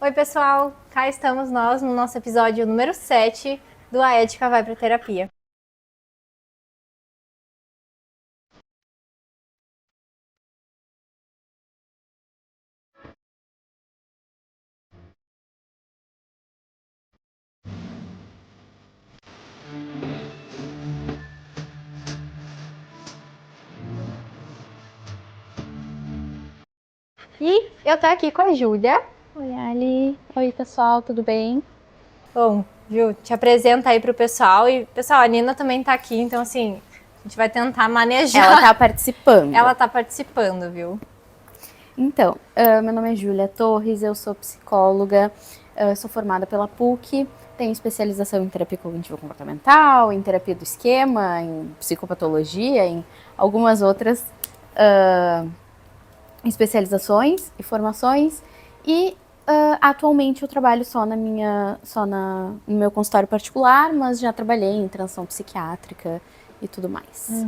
Oi, pessoal! Cá estamos nós no nosso episódio número 7 do A Ética Vai Pra Terapia. E eu tô aqui com a Júlia. Oi, Ali. Oi, pessoal, tudo bem? Bom, Ju, te apresenta aí pro pessoal. E, pessoal, a Nina também tá aqui, então assim, a gente vai tentar manejar. Ela tá participando. Ela tá participando, viu? Então, meu nome é Júlia Torres, eu sou psicóloga, sou formada pela PUC, tenho especialização em terapia cognitivo-comportamental, em terapia do esquema, em psicopatologia, em algumas outras especializações e formações. E atualmente eu trabalho só no meu consultório particular, mas já trabalhei em transição psiquiátrica e tudo mais.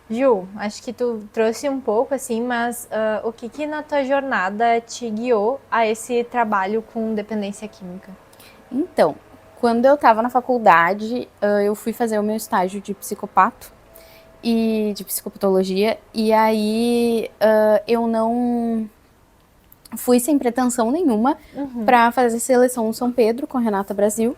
Ju, acho que tu trouxe um pouco assim, mas o que na tua jornada te guiou a esse trabalho com dependência química? Então, quando eu estava na faculdade, eu fui fazer o meu estágio de psicopato e de psicopatologia, e aí eu não fui sem pretensão nenhuma para fazer seleção no São Pedro com a Renata Brasil,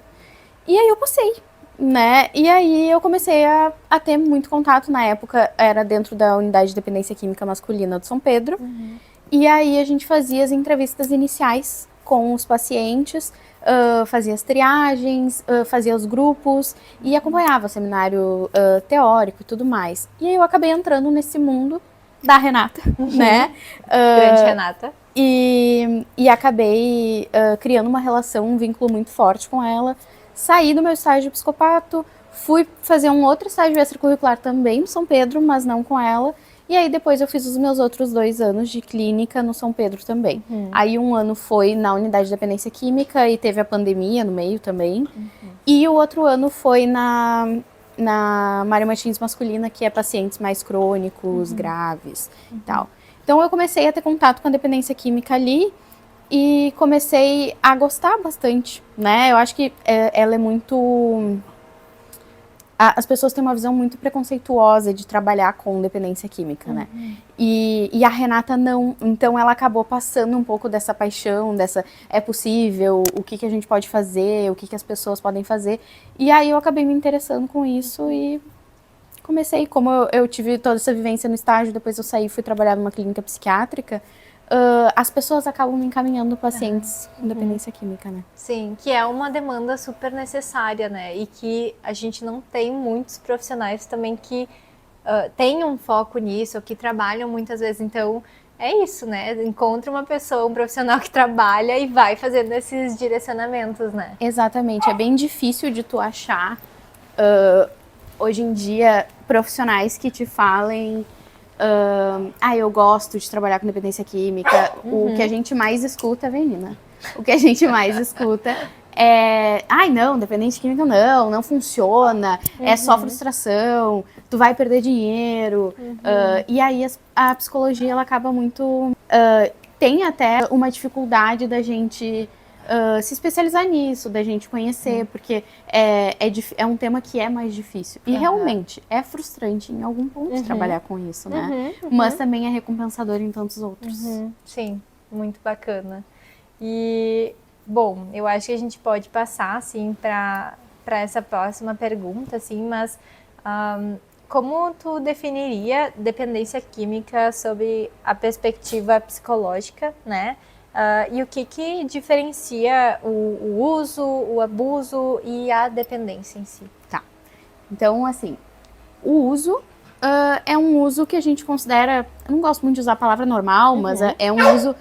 e aí eu passei, né? E aí eu comecei a ter muito contato. Na época era dentro da unidade de dependência química masculina do São Pedro, e aí a gente fazia as entrevistas iniciais com os pacientes, fazia as triagens, fazia os grupos e acompanhava o seminário teórico e tudo mais. E aí eu acabei entrando nesse mundo da Renata, né? Grande Renata. E acabei criando uma relação, um vínculo muito forte com ela. Saí do meu estágio de psicopato, fui fazer um outro estágio extracurricular também no São Pedro, mas não com ela. E aí depois eu fiz os meus outros 2 anos de clínica no São Pedro também. Aí um ano foi na unidade de dependência química e teve a pandemia no meio também. E o outro ano foi na Mário Martins masculina, que é pacientes mais crônicos, graves e tal. Então eu comecei a ter contato com a dependência química ali e comecei a gostar bastante, né? Eu acho que ela é muito... As pessoas têm uma visão muito preconceituosa de trabalhar com dependência química, né? E a Renata não. Então ela acabou passando um pouco dessa paixão, dessa é possível, o que a gente pode fazer, o que as pessoas podem fazer. E aí eu acabei me interessando com isso e comecei. Como eu tive toda essa vivência no estágio, depois eu saí e fui trabalhar numa clínica psiquiátrica, as pessoas acabam me encaminhando pacientes com dependência química, né? Sim, que é uma demanda super necessária, né? E que a gente não tem muitos profissionais também que têm um foco nisso, ou que trabalham muitas vezes. Então, é isso, né? Encontra uma pessoa, um profissional que trabalha e vai fazendo esses direcionamentos, né? Exatamente, é bem difícil de tu achar hoje em dia profissionais que te falem eu gosto de trabalhar com dependência química. O que a gente mais escuta, menina, o que a gente mais escuta é não, dependência química não funciona, é só frustração, tu vai perder dinheiro. E aí a psicologia ela acaba muito... tem até uma dificuldade da gente se especializar nisso, da gente conhecer, porque é um tema que é mais difícil. E realmente é frustrante em algum ponto trabalhar com isso, né? Mas também é recompensador em tantos outros. Sim, muito bacana. E, bom, eu acho que a gente pode passar, assim, para essa próxima pergunta, assim, mas como tu definiria dependência química sob a perspectiva psicológica, né? E o que diferencia o uso, o abuso e a dependência em si? Tá. Então, assim, o uso é um uso que a gente considera... Eu não gosto muito de usar a palavra normal, mas é um uso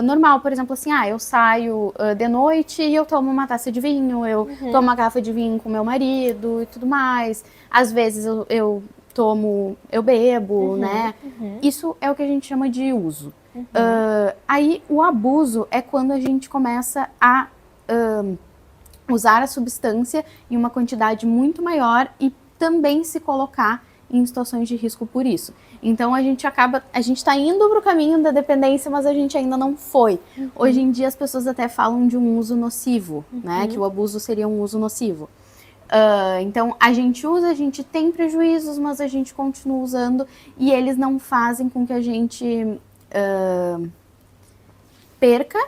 normal. Por exemplo, assim, eu saio de noite e eu tomo uma taça de vinho, eu tomo uma garrafa de vinho com meu marido e tudo mais. Às vezes eu bebo, né? Isso é o que a gente chama de uso. Aí o abuso é quando a gente começa a usar a substância em uma quantidade muito maior e também se colocar em situações de risco por isso. Então a gente está indo para o caminho da dependência, mas a gente ainda não foi. Hoje em dia as pessoas até falam de um uso nocivo, né? Que o abuso seria um uso nocivo. Então a gente tem prejuízos, mas a gente continua usando e eles não fazem com que a gente perca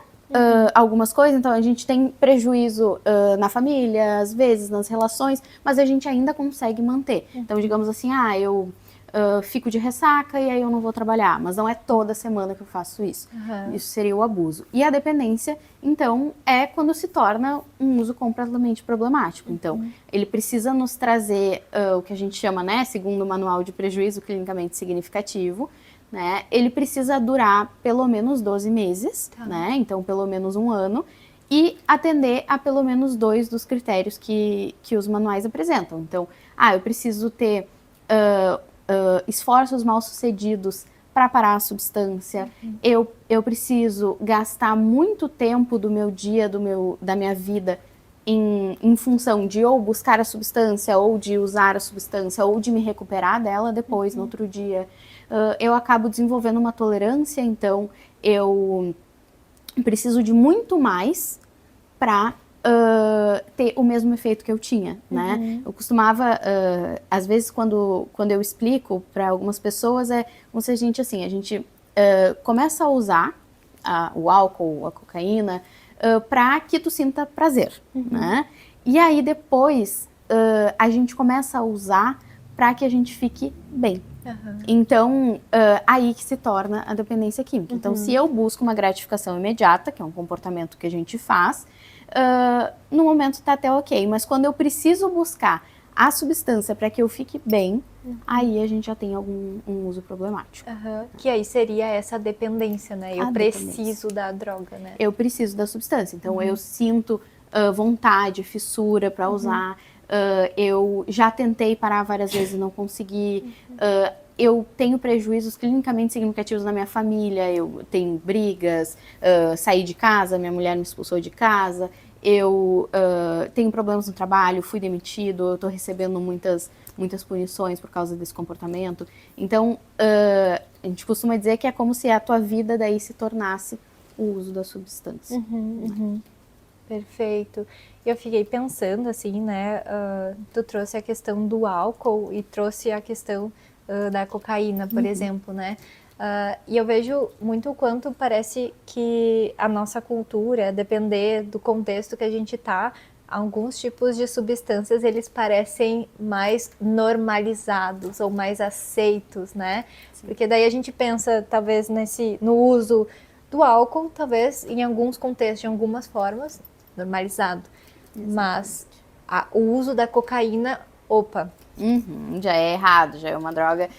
algumas coisas. Então a gente tem prejuízo na família, às vezes nas relações, mas a gente ainda consegue manter. Então digamos assim, eu fico de ressaca e aí eu não vou trabalhar, mas não é toda semana que eu faço isso. Isso seria o abuso. E a dependência, então, é quando se torna um uso completamente problemático. Então, ele precisa nos trazer o que a gente chama, né, segundo o Manual de Prejuízo Clinicamente Significativo, né, ele precisa durar pelo menos 12 meses, né, então pelo menos um ano, e atender a pelo menos 2 dos critérios que os manuais apresentam. Então, eu preciso ter esforços mal sucedidos para parar a substância, eu preciso gastar muito tempo do meu dia, da minha vida em função de ou buscar a substância, ou de usar a substância, ou de me recuperar dela depois, no outro dia. Eu acabo desenvolvendo uma tolerância, então eu preciso de muito mais para ter o mesmo efeito que eu tinha, né? Eu costumava, às vezes quando eu explico para algumas pessoas, como se a gente começa a usar o álcool, a cocaína, para que tu sinta prazer, né? E aí depois a gente começa a usar para que a gente fique bem. Então, aí que se torna a dependência química. Então, se eu busco uma gratificação imediata, que é um comportamento que a gente faz, no momento tá até ok, mas quando eu preciso buscar a substância para que eu fique bem, aí a gente já tem um uso problemático. Que aí seria essa dependência, né? Eu preciso da droga, né? Eu preciso da substância, então eu sinto vontade, fissura para usar, eu já tentei parar várias vezes e não consegui, eu tenho prejuízos clinicamente significativos na minha família, eu tenho brigas, saí de casa, minha mulher me expulsou de casa, eu tenho problemas no trabalho, fui demitido, eu estou recebendo muitas punições por causa desse comportamento. Então, a gente costuma dizer que é como se a tua vida daí se tornasse o uso da substância. Perfeito. Eu fiquei pensando assim, né, tu trouxe a questão do álcool e trouxe a questão da cocaína, por exemplo, né? E eu vejo muito o quanto parece que a nossa cultura, depender do contexto que a gente tá, alguns tipos de substâncias, eles parecem mais normalizados ou mais aceitos, né? Porque daí a gente pensa, talvez, no uso do álcool, talvez, em alguns contextos, em algumas formas, normalizado. Mas o uso da cocaína, já é errado, já é uma droga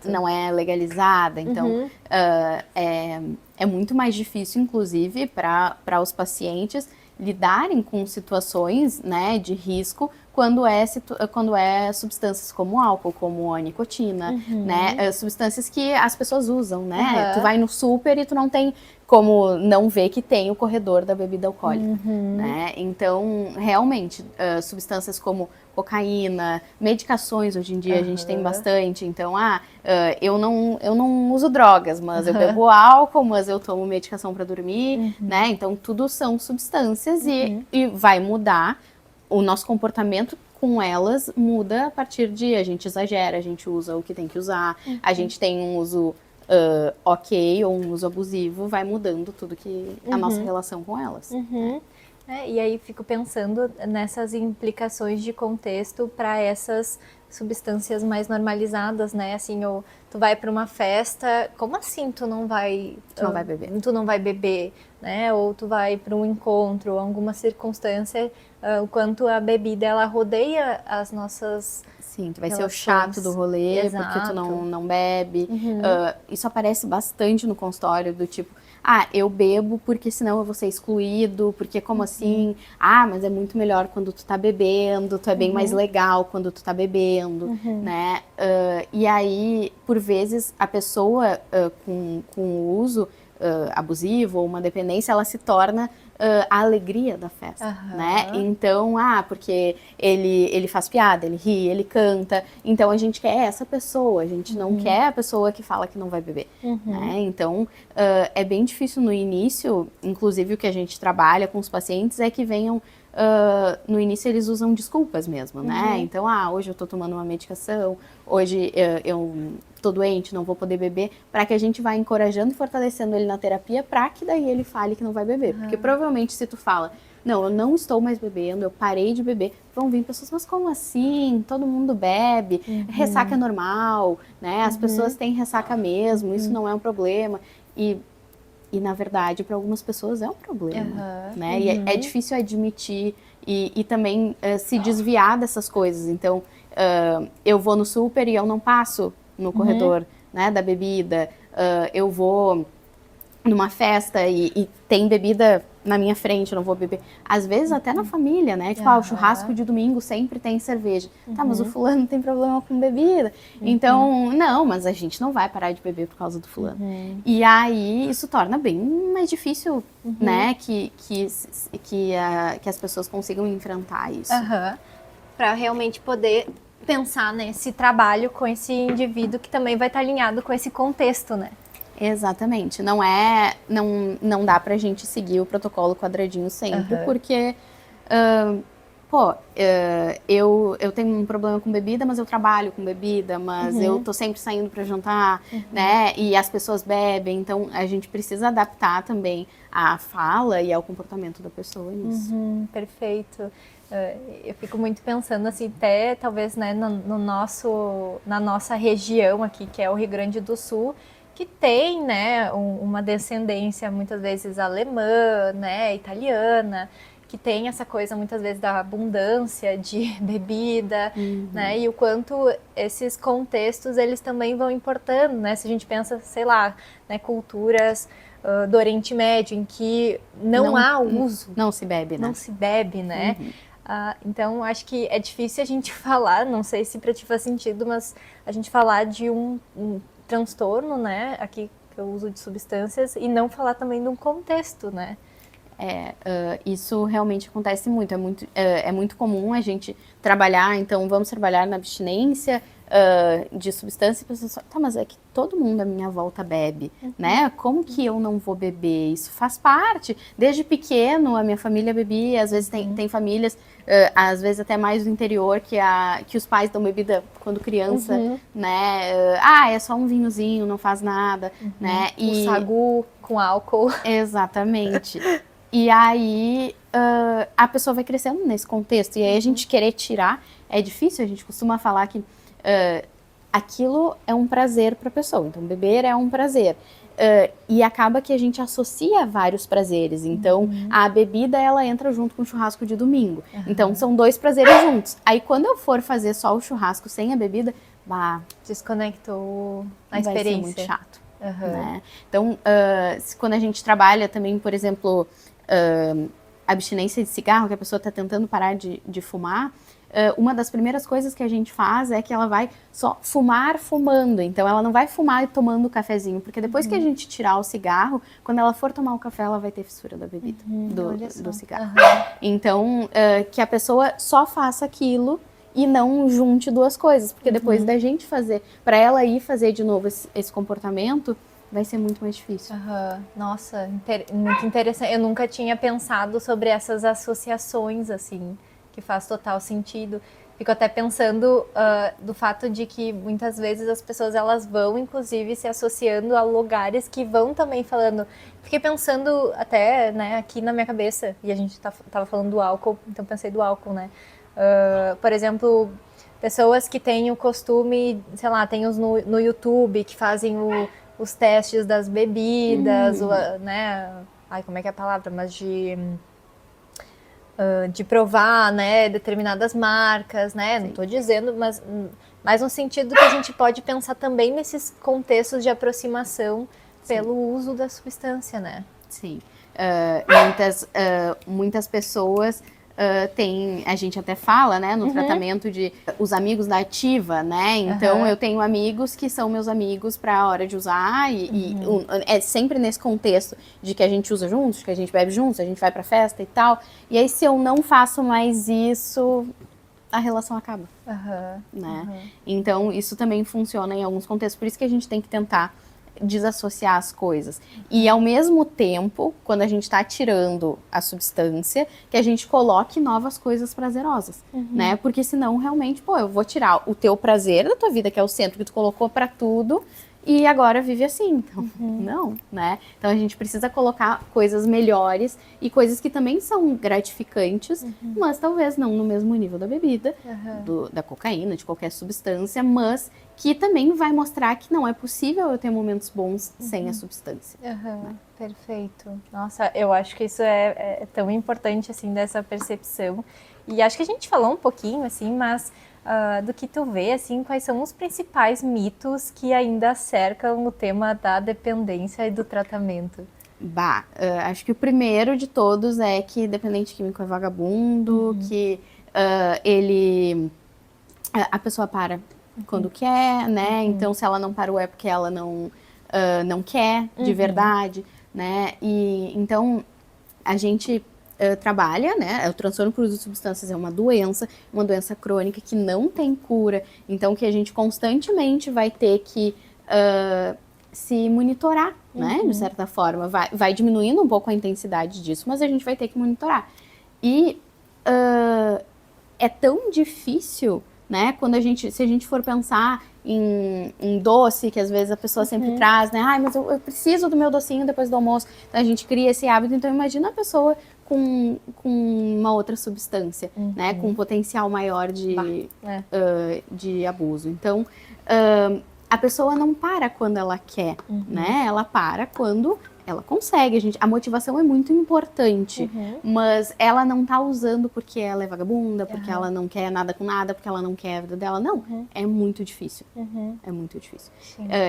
que não é legalizada, então é muito mais difícil, inclusive, para os pacientes lidarem com situações, né, de risco quando é substâncias como álcool, como a nicotina, né, substâncias que as pessoas usam, né, tu vai no super e tu não tem como não ver que tem o corredor da bebida alcoólica, né, então realmente substâncias como cocaína, medicações hoje em dia a gente tem bastante, então eu não uso drogas, mas eu bebo álcool, mas eu tomo medicação para dormir, né, então tudo são substâncias e vai mudar. O nosso comportamento com elas muda a partir de a gente exagera, a gente usa o que tem que usar, a gente tem um uso ok ou um uso abusivo, vai mudando tudo que a nossa relação com elas. E aí fico pensando nessas implicações de contexto para essas substâncias mais normalizadas, né? Assim, ou tu vai para uma festa, como assim tu não vai beber? Tu não vai beber, né? Ou tu vai para um encontro, ou alguma circunstância, o quanto a bebida ela rodeia as nossas Sim, tu vai ser o chato do rolê, porque tu não bebe. Isso aparece bastante no consultório, do tipo, eu bebo porque senão eu vou ser excluído, porque como assim? Mas é muito melhor quando tu tá bebendo, tu é bem mais legal quando tu tá bebendo, né? E aí, por vezes, a pessoa com o uso abusivo ou uma dependência, ela se torna a alegria da festa, né? Então, porque ele faz piada, ele ri, ele canta, então a gente quer essa pessoa, a gente não quer a pessoa que fala que não vai beber, né? Então, é bem difícil no início, inclusive o que a gente trabalha com os pacientes é que venham, no início eles usam desculpas mesmo, né? Então, hoje eu tô tomando uma medicação, hoje eu tô doente, não vou poder beber, para que a gente vá encorajando e fortalecendo ele na terapia, para que daí ele fale que não vai beber. Porque provavelmente se tu fala, não, eu não estou mais bebendo, eu parei de beber, vão vir pessoas, mas como assim? Todo mundo bebe, ressaca é normal, né? As pessoas têm ressaca mesmo, isso não é um problema. E na verdade, para algumas pessoas é um problema, né? E é difícil admitir e também se desviar dessas coisas. Então, eu vou no super e eu não passo no corredor, né, da bebida. Eu vou numa festa e tem bebida na minha frente, eu não vou beber. Às vezes até na família, né? Tipo, o churrasco de domingo sempre tem cerveja. Tá, mas o fulano tem problema com bebida. Então, não, mas a gente não vai parar de beber por causa do fulano. E aí, isso torna bem mais difícil, né? Que as pessoas consigam enfrentar isso. Para realmente poder pensar nesse trabalho com esse indivíduo que também vai estar alinhado com esse contexto, né? Exatamente. Não dá pra gente seguir o protocolo quadradinho sempre, porque, eu tenho um problema com bebida, mas eu trabalho com bebida, mas eu tô sempre saindo pra jantar, né? E as pessoas bebem, então a gente precisa adaptar também a fala e ao comportamento da pessoa nisso. Perfeito. Eu fico muito pensando assim, até talvez, né, na nossa região aqui, que é o Rio Grande do Sul, que tem, né, uma descendência muitas vezes alemã, né, italiana, que tem essa coisa muitas vezes da abundância de bebida, né, e o quanto esses contextos eles também vão importando, né, se a gente pensa, sei lá, né, culturas do Oriente Médio, em que não há uso. Não se bebe, né? Não se bebe, né? Então, acho que é difícil a gente falar, não sei se para ti faz sentido, mas a gente falar de um transtorno, né, aqui que eu uso de substâncias, e não falar também de um contexto, né? Isso realmente acontece muito. É muito comum a gente trabalhar, então vamos trabalhar na abstinência de substância e pessoas falam, tá, mas é que todo mundo à minha volta bebe, né? Como que eu não vou beber? Isso faz parte. Desde pequeno a minha família bebia, às vezes tem famílias, às vezes até mais do interior, que os pais dão bebida quando criança, né? É só um vinhozinho, não faz nada, né? O sagu com álcool. Exatamente. E aí a pessoa vai crescendo nesse contexto. E aí a gente querer tirar é difícil. A gente costuma falar que aquilo é um prazer para a pessoa. Então, beber é um prazer. E acaba que a gente associa vários prazeres. Então, a bebida, ela entra junto com o churrasco de domingo. Então, são dois prazeres juntos. Aí, quando eu for fazer só o churrasco sem a bebida, desconectou a experiência. Vai ser muito chato. Né? Então, quando a gente trabalha também, por exemplo, abstinência de cigarro, que a pessoa está tentando parar de fumar, uma das primeiras coisas que a gente faz é que ela vai só fumar fumando. Então, ela não vai fumar tomando cafezinho, porque depois que a gente tirar o cigarro, quando ela for tomar o café, ela vai ter fissura da bebida, do cigarro. Então, que a pessoa só faça aquilo e não junte duas coisas, porque depois da gente fazer, para ela ir fazer de novo esse comportamento, vai ser muito mais difícil. Nossa, muito interessante. Eu nunca tinha pensado sobre essas associações, assim, que faz total sentido. Fico até pensando do fato de que muitas vezes as pessoas elas vão, inclusive, se associando a lugares que vão também falando. Fiquei pensando até, né, aqui na minha cabeça, e a gente tava falando do álcool, então pensei do álcool, né? Por exemplo, pessoas que têm o costume, sei lá, tem os no YouTube que fazem os testes das bebidas, né? Ai, como é que é a palavra? Mas de provar, né, determinadas marcas, né? Não estou dizendo, mas no sentido que a gente pode pensar também nesses contextos de aproximação pelo uso da substância, né? Sim. Muitas pessoas a gente até fala, né, no tratamento de os amigos da ativa, né? Então eu tenho amigos que são meus amigos para a hora de usar é sempre nesse contexto de que a gente usa juntos, que a gente bebe juntos, a gente vai pra festa e tal. E aí se eu não faço mais isso, a relação acaba, né? Então isso também funciona em alguns contextos, por isso que a gente tem que tentar desassociar as coisas. E ao mesmo tempo, quando a gente está tirando a substância, que a gente coloque novas coisas prazerosas, né? Porque senão realmente, pô, eu vou tirar o teu prazer da tua vida, que é o centro que tu colocou para tudo, e agora vive assim. Então, não, né? Então a gente precisa colocar coisas melhores e coisas que também são gratificantes, mas talvez não no mesmo nível da bebida, da cocaína, de qualquer substância, mas que também vai mostrar que não é possível eu ter momentos bons sem a substância. Né? Perfeito. Nossa, eu acho que isso é tão importante, assim, dessa percepção. E acho que a gente falou um pouquinho, assim, mas do que tu vê, assim, quais são os principais mitos que ainda cercam o tema da dependência e do tratamento? Acho que o primeiro de todos é que dependente químico é vagabundo, que a pessoa para quando quer, né? Então, se ela não parou é porque ela não quer de verdade, né? E então a gente trabalha, né? O transtorno por uso de substâncias é uma doença crônica que não tem cura, então que a gente constantemente vai ter que se monitorar, né? De certa forma, vai diminuindo um pouco a intensidade disso, mas a gente vai ter que monitorar. E é tão difícil, né? Se a gente for pensar em doce, que às vezes a pessoa sempre traz, né? Ai, mas eu preciso do meu docinho depois do almoço. Então a gente cria esse hábito. Então imagina a pessoa com uma outra substância, né? Com um potencial maior de abuso. Então a pessoa não para quando ela quer, né? Ela para quando ela consegue. A motivação é muito importante, mas ela não tá usando porque ela é vagabunda, porque ela não quer nada com nada, porque ela não quer a vida dela. Não, é muito difícil. É muito difícil.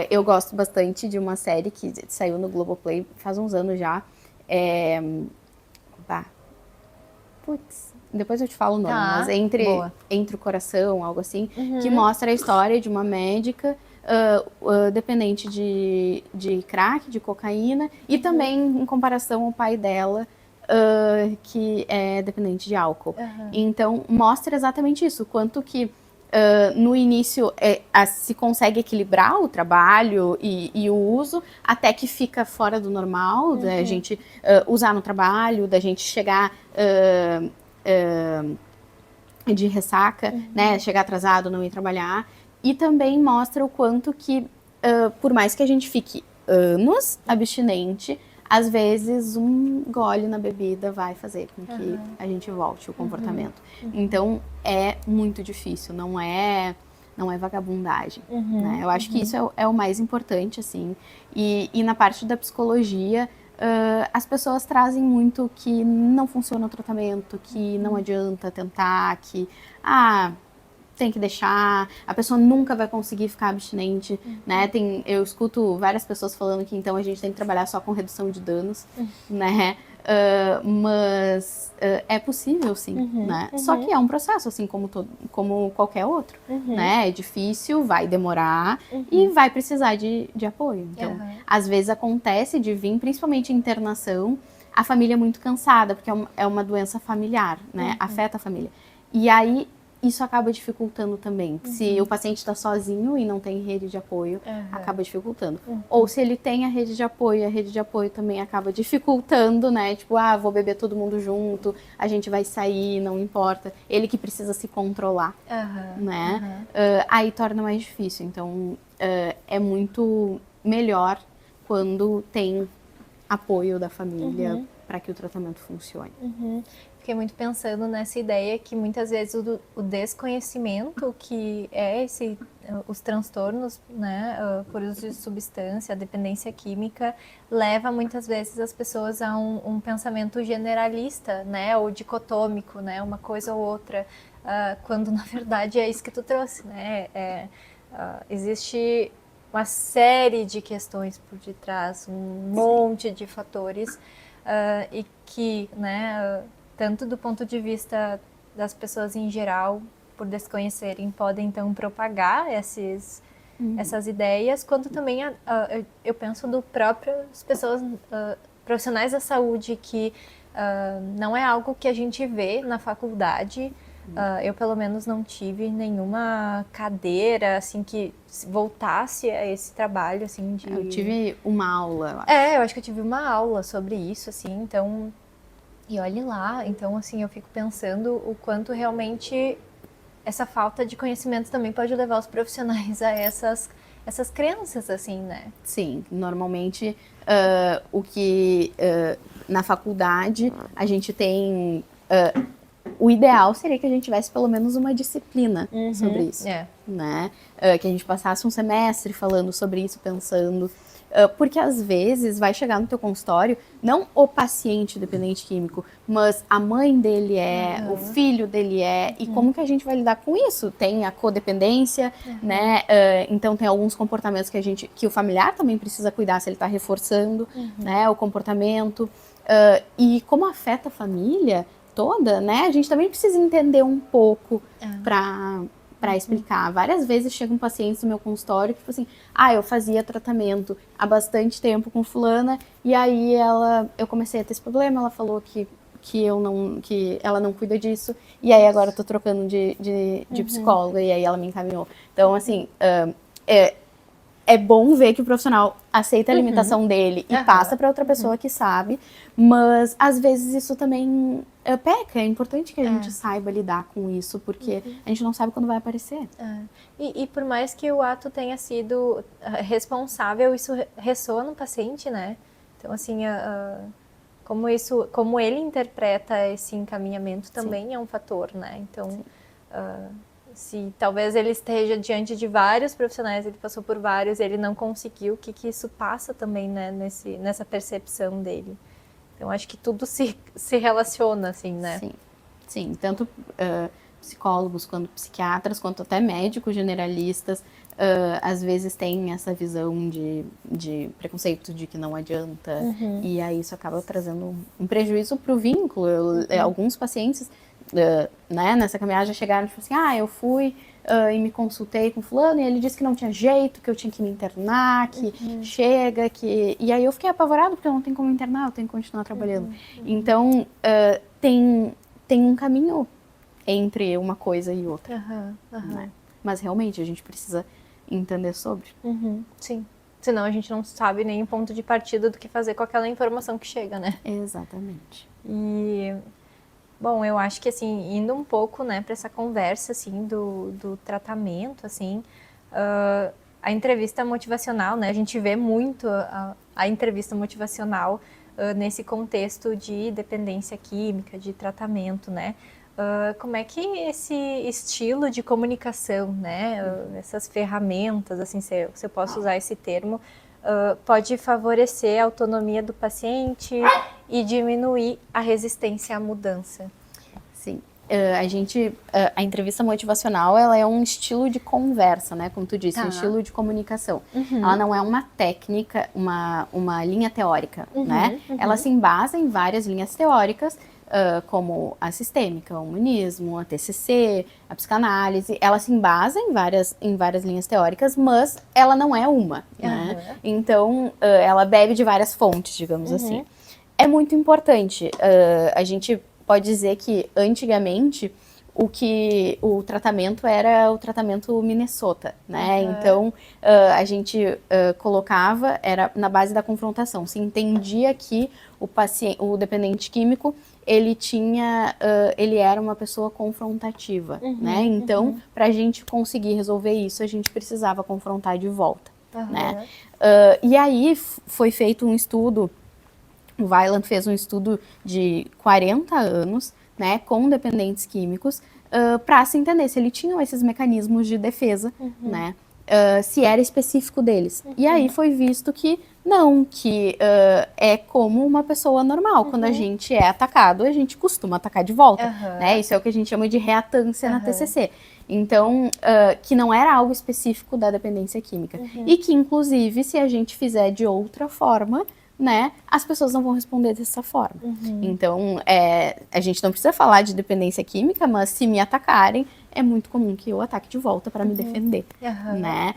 Eu gosto bastante de uma série que saiu no Globoplay faz uns anos já. Putz, depois eu te falo o nome, mas entre o coração, algo assim, que mostra a história de uma médica dependente de crack, de cocaína, e também em comparação ao pai dela, que é dependente de álcool. Então, mostra exatamente isso, quanto que no início se consegue equilibrar o trabalho e o uso, até que fica fora do normal, da gente usar no trabalho, da gente chegar de ressaca, né, chegar atrasado, não ir trabalhar. E também mostra o quanto que, por mais que a gente fique anos abstinente, às vezes um gole na bebida vai fazer com que a gente volte o comportamento. Então é muito difícil, não é vagabundagem. Né? Eu acho que isso é o mais importante, assim. E na parte da psicologia, as pessoas trazem muito que não funciona o tratamento, que não adianta tentar, que tem que deixar, a pessoa nunca vai conseguir ficar abstinente, né? Eu escuto várias pessoas falando que então a gente tem que trabalhar só com redução de danos, né? Mas é possível, sim, né? Só que é um processo, assim como qualquer outro, né? É difícil, vai demorar e vai precisar de apoio. Então, às vezes acontece de vir, principalmente em internação, a família é muito cansada, porque é uma doença familiar, né? Afeta a família. E aí isso acaba dificultando também. Se o paciente está sozinho e não tem rede de apoio, acaba dificultando. Ou se ele tem a rede de apoio também acaba dificultando, né? Tipo, vou beber todo mundo junto, a gente vai sair, não importa. Ele que precisa se controlar, né? Aí torna mais difícil. Então, é muito melhor quando tem apoio da família para que o tratamento funcione. Fiquei muito pensando nessa ideia que muitas vezes o desconhecimento que os transtornos, né, por uso de substância, a dependência química, leva muitas vezes as pessoas a um pensamento generalista, né, ou dicotômico, né, uma coisa ou outra, quando na verdade é isso que tu trouxe, né, existe uma série de questões por detrás, um monte de fatores e que, né, tanto do ponto de vista das pessoas em geral, por desconhecerem, podem então propagar essas ideias, quanto também eu penso do próprias pessoas profissionais da saúde, que não é algo que a gente vê na faculdade. Eu pelo menos não tive nenhuma cadeira assim que voltasse a esse trabalho assim de... Eu tive uma aula, eu acho. eu acho que eu tive uma aula sobre isso, assim, então... E olhe lá, então assim, eu fico pensando o quanto realmente essa falta de conhecimento também pode levar os profissionais a essas crenças, assim, né? Sim, normalmente o que na faculdade a gente tem... o ideal seria que a gente tivesse pelo menos uma disciplina sobre isso, né? Que a gente passasse um semestre falando sobre isso, pensando... porque às vezes vai chegar no teu consultório, não o paciente dependente químico, mas a mãe dele o filho dele e como que a gente vai lidar com isso? Tem a codependência, né? Então tem alguns comportamentos que o familiar também precisa cuidar se ele está reforçando, né? O comportamento. E como afeta a família toda, né? A gente também precisa entender um pouco para explicar. Várias vezes chegam pacientes no meu consultório que, tipo assim, eu fazia tratamento há bastante tempo com fulana, e aí eu comecei a ter esse problema, ela falou que ela não cuida disso, e aí agora eu tô trocando de psicóloga, e aí ela me encaminhou. Então, assim, é bom ver que o profissional aceita a limitação dele e passa para outra pessoa que sabe, mas às vezes isso também peca. É importante que a gente saiba lidar com isso, porque a gente não sabe quando vai aparecer. E por mais que o ato tenha sido responsável, isso ressoa no paciente, né? Então, assim, como ele interpreta esse encaminhamento também é um fator, né? Então, se talvez ele esteja diante de vários profissionais, ele passou por vários, ele não conseguiu, o que isso passa também, né, nessa percepção dele. Então, acho que tudo se relaciona, assim, né? Sim. Tanto psicólogos, quanto psiquiatras, quanto até médicos generalistas, às vezes têm essa visão de preconceito, de que não adianta, e aí isso acaba trazendo um prejuízo para o vínculo. Alguns pacientes... né, nessa caminhada já chegaram tipo assim, eu fui e me consultei com fulano e ele disse que não tinha jeito, que eu tinha que me internar, que chega, que... E aí eu fiquei apavorada porque eu não tenho como internar, eu tenho que continuar trabalhando. Então, tem um caminho entre uma coisa e outra. Né? Mas realmente a gente precisa entender sobre. Sim. Senão a gente não sabe nem o ponto de partida do que fazer com aquela informação que chega, né? Exatamente. Bom, eu acho que, assim, indo um pouco, né, para essa conversa, assim, do tratamento, assim, a entrevista motivacional, né, a gente vê muito a entrevista motivacional nesse contexto de dependência química, de tratamento, né, como é que esse estilo de comunicação, né, essas ferramentas, assim, se eu posso usar esse termo, pode favorecer a autonomia do paciente e diminuir a resistência à mudança. Sim. A entrevista motivacional, ela é um estilo de conversa, né? Como tu disse, um estilo de comunicação. Ela não é uma técnica, uma linha teórica, né? Ela se embasa em várias linhas teóricas, como a sistêmica, o humanismo, a TCC, a psicanálise. Ela se embasa em várias linhas teóricas, mas ela não é uma, né? Então, ela bebe de várias fontes, digamos assim. É muito importante. A gente pode dizer que, antigamente, o tratamento era o tratamento Minnesota, né? Então, a gente colocava, era na base da confrontação. Se entendia que o dependente químico, ele era uma pessoa confrontativa, né? Então, para a gente conseguir resolver isso, a gente precisava confrontar de volta, né? E aí foi feito um estudo, o Weiland fez um estudo de 40 anos, né, com dependentes químicos, para se entender se eles tinham esses mecanismos de defesa, né, se era específico deles. E aí foi visto que não, que é como uma pessoa normal. Quando a gente é atacado, a gente costuma atacar de volta, né? Isso é o que a gente chama de reatância na TCC. Então, que não era algo específico da dependência química. E que, inclusive, se a gente fizer de outra forma, né, as pessoas não vão responder dessa forma. Então, a gente não precisa falar de dependência química, mas se me atacarem, é muito comum que eu ataque de volta para me defender, né?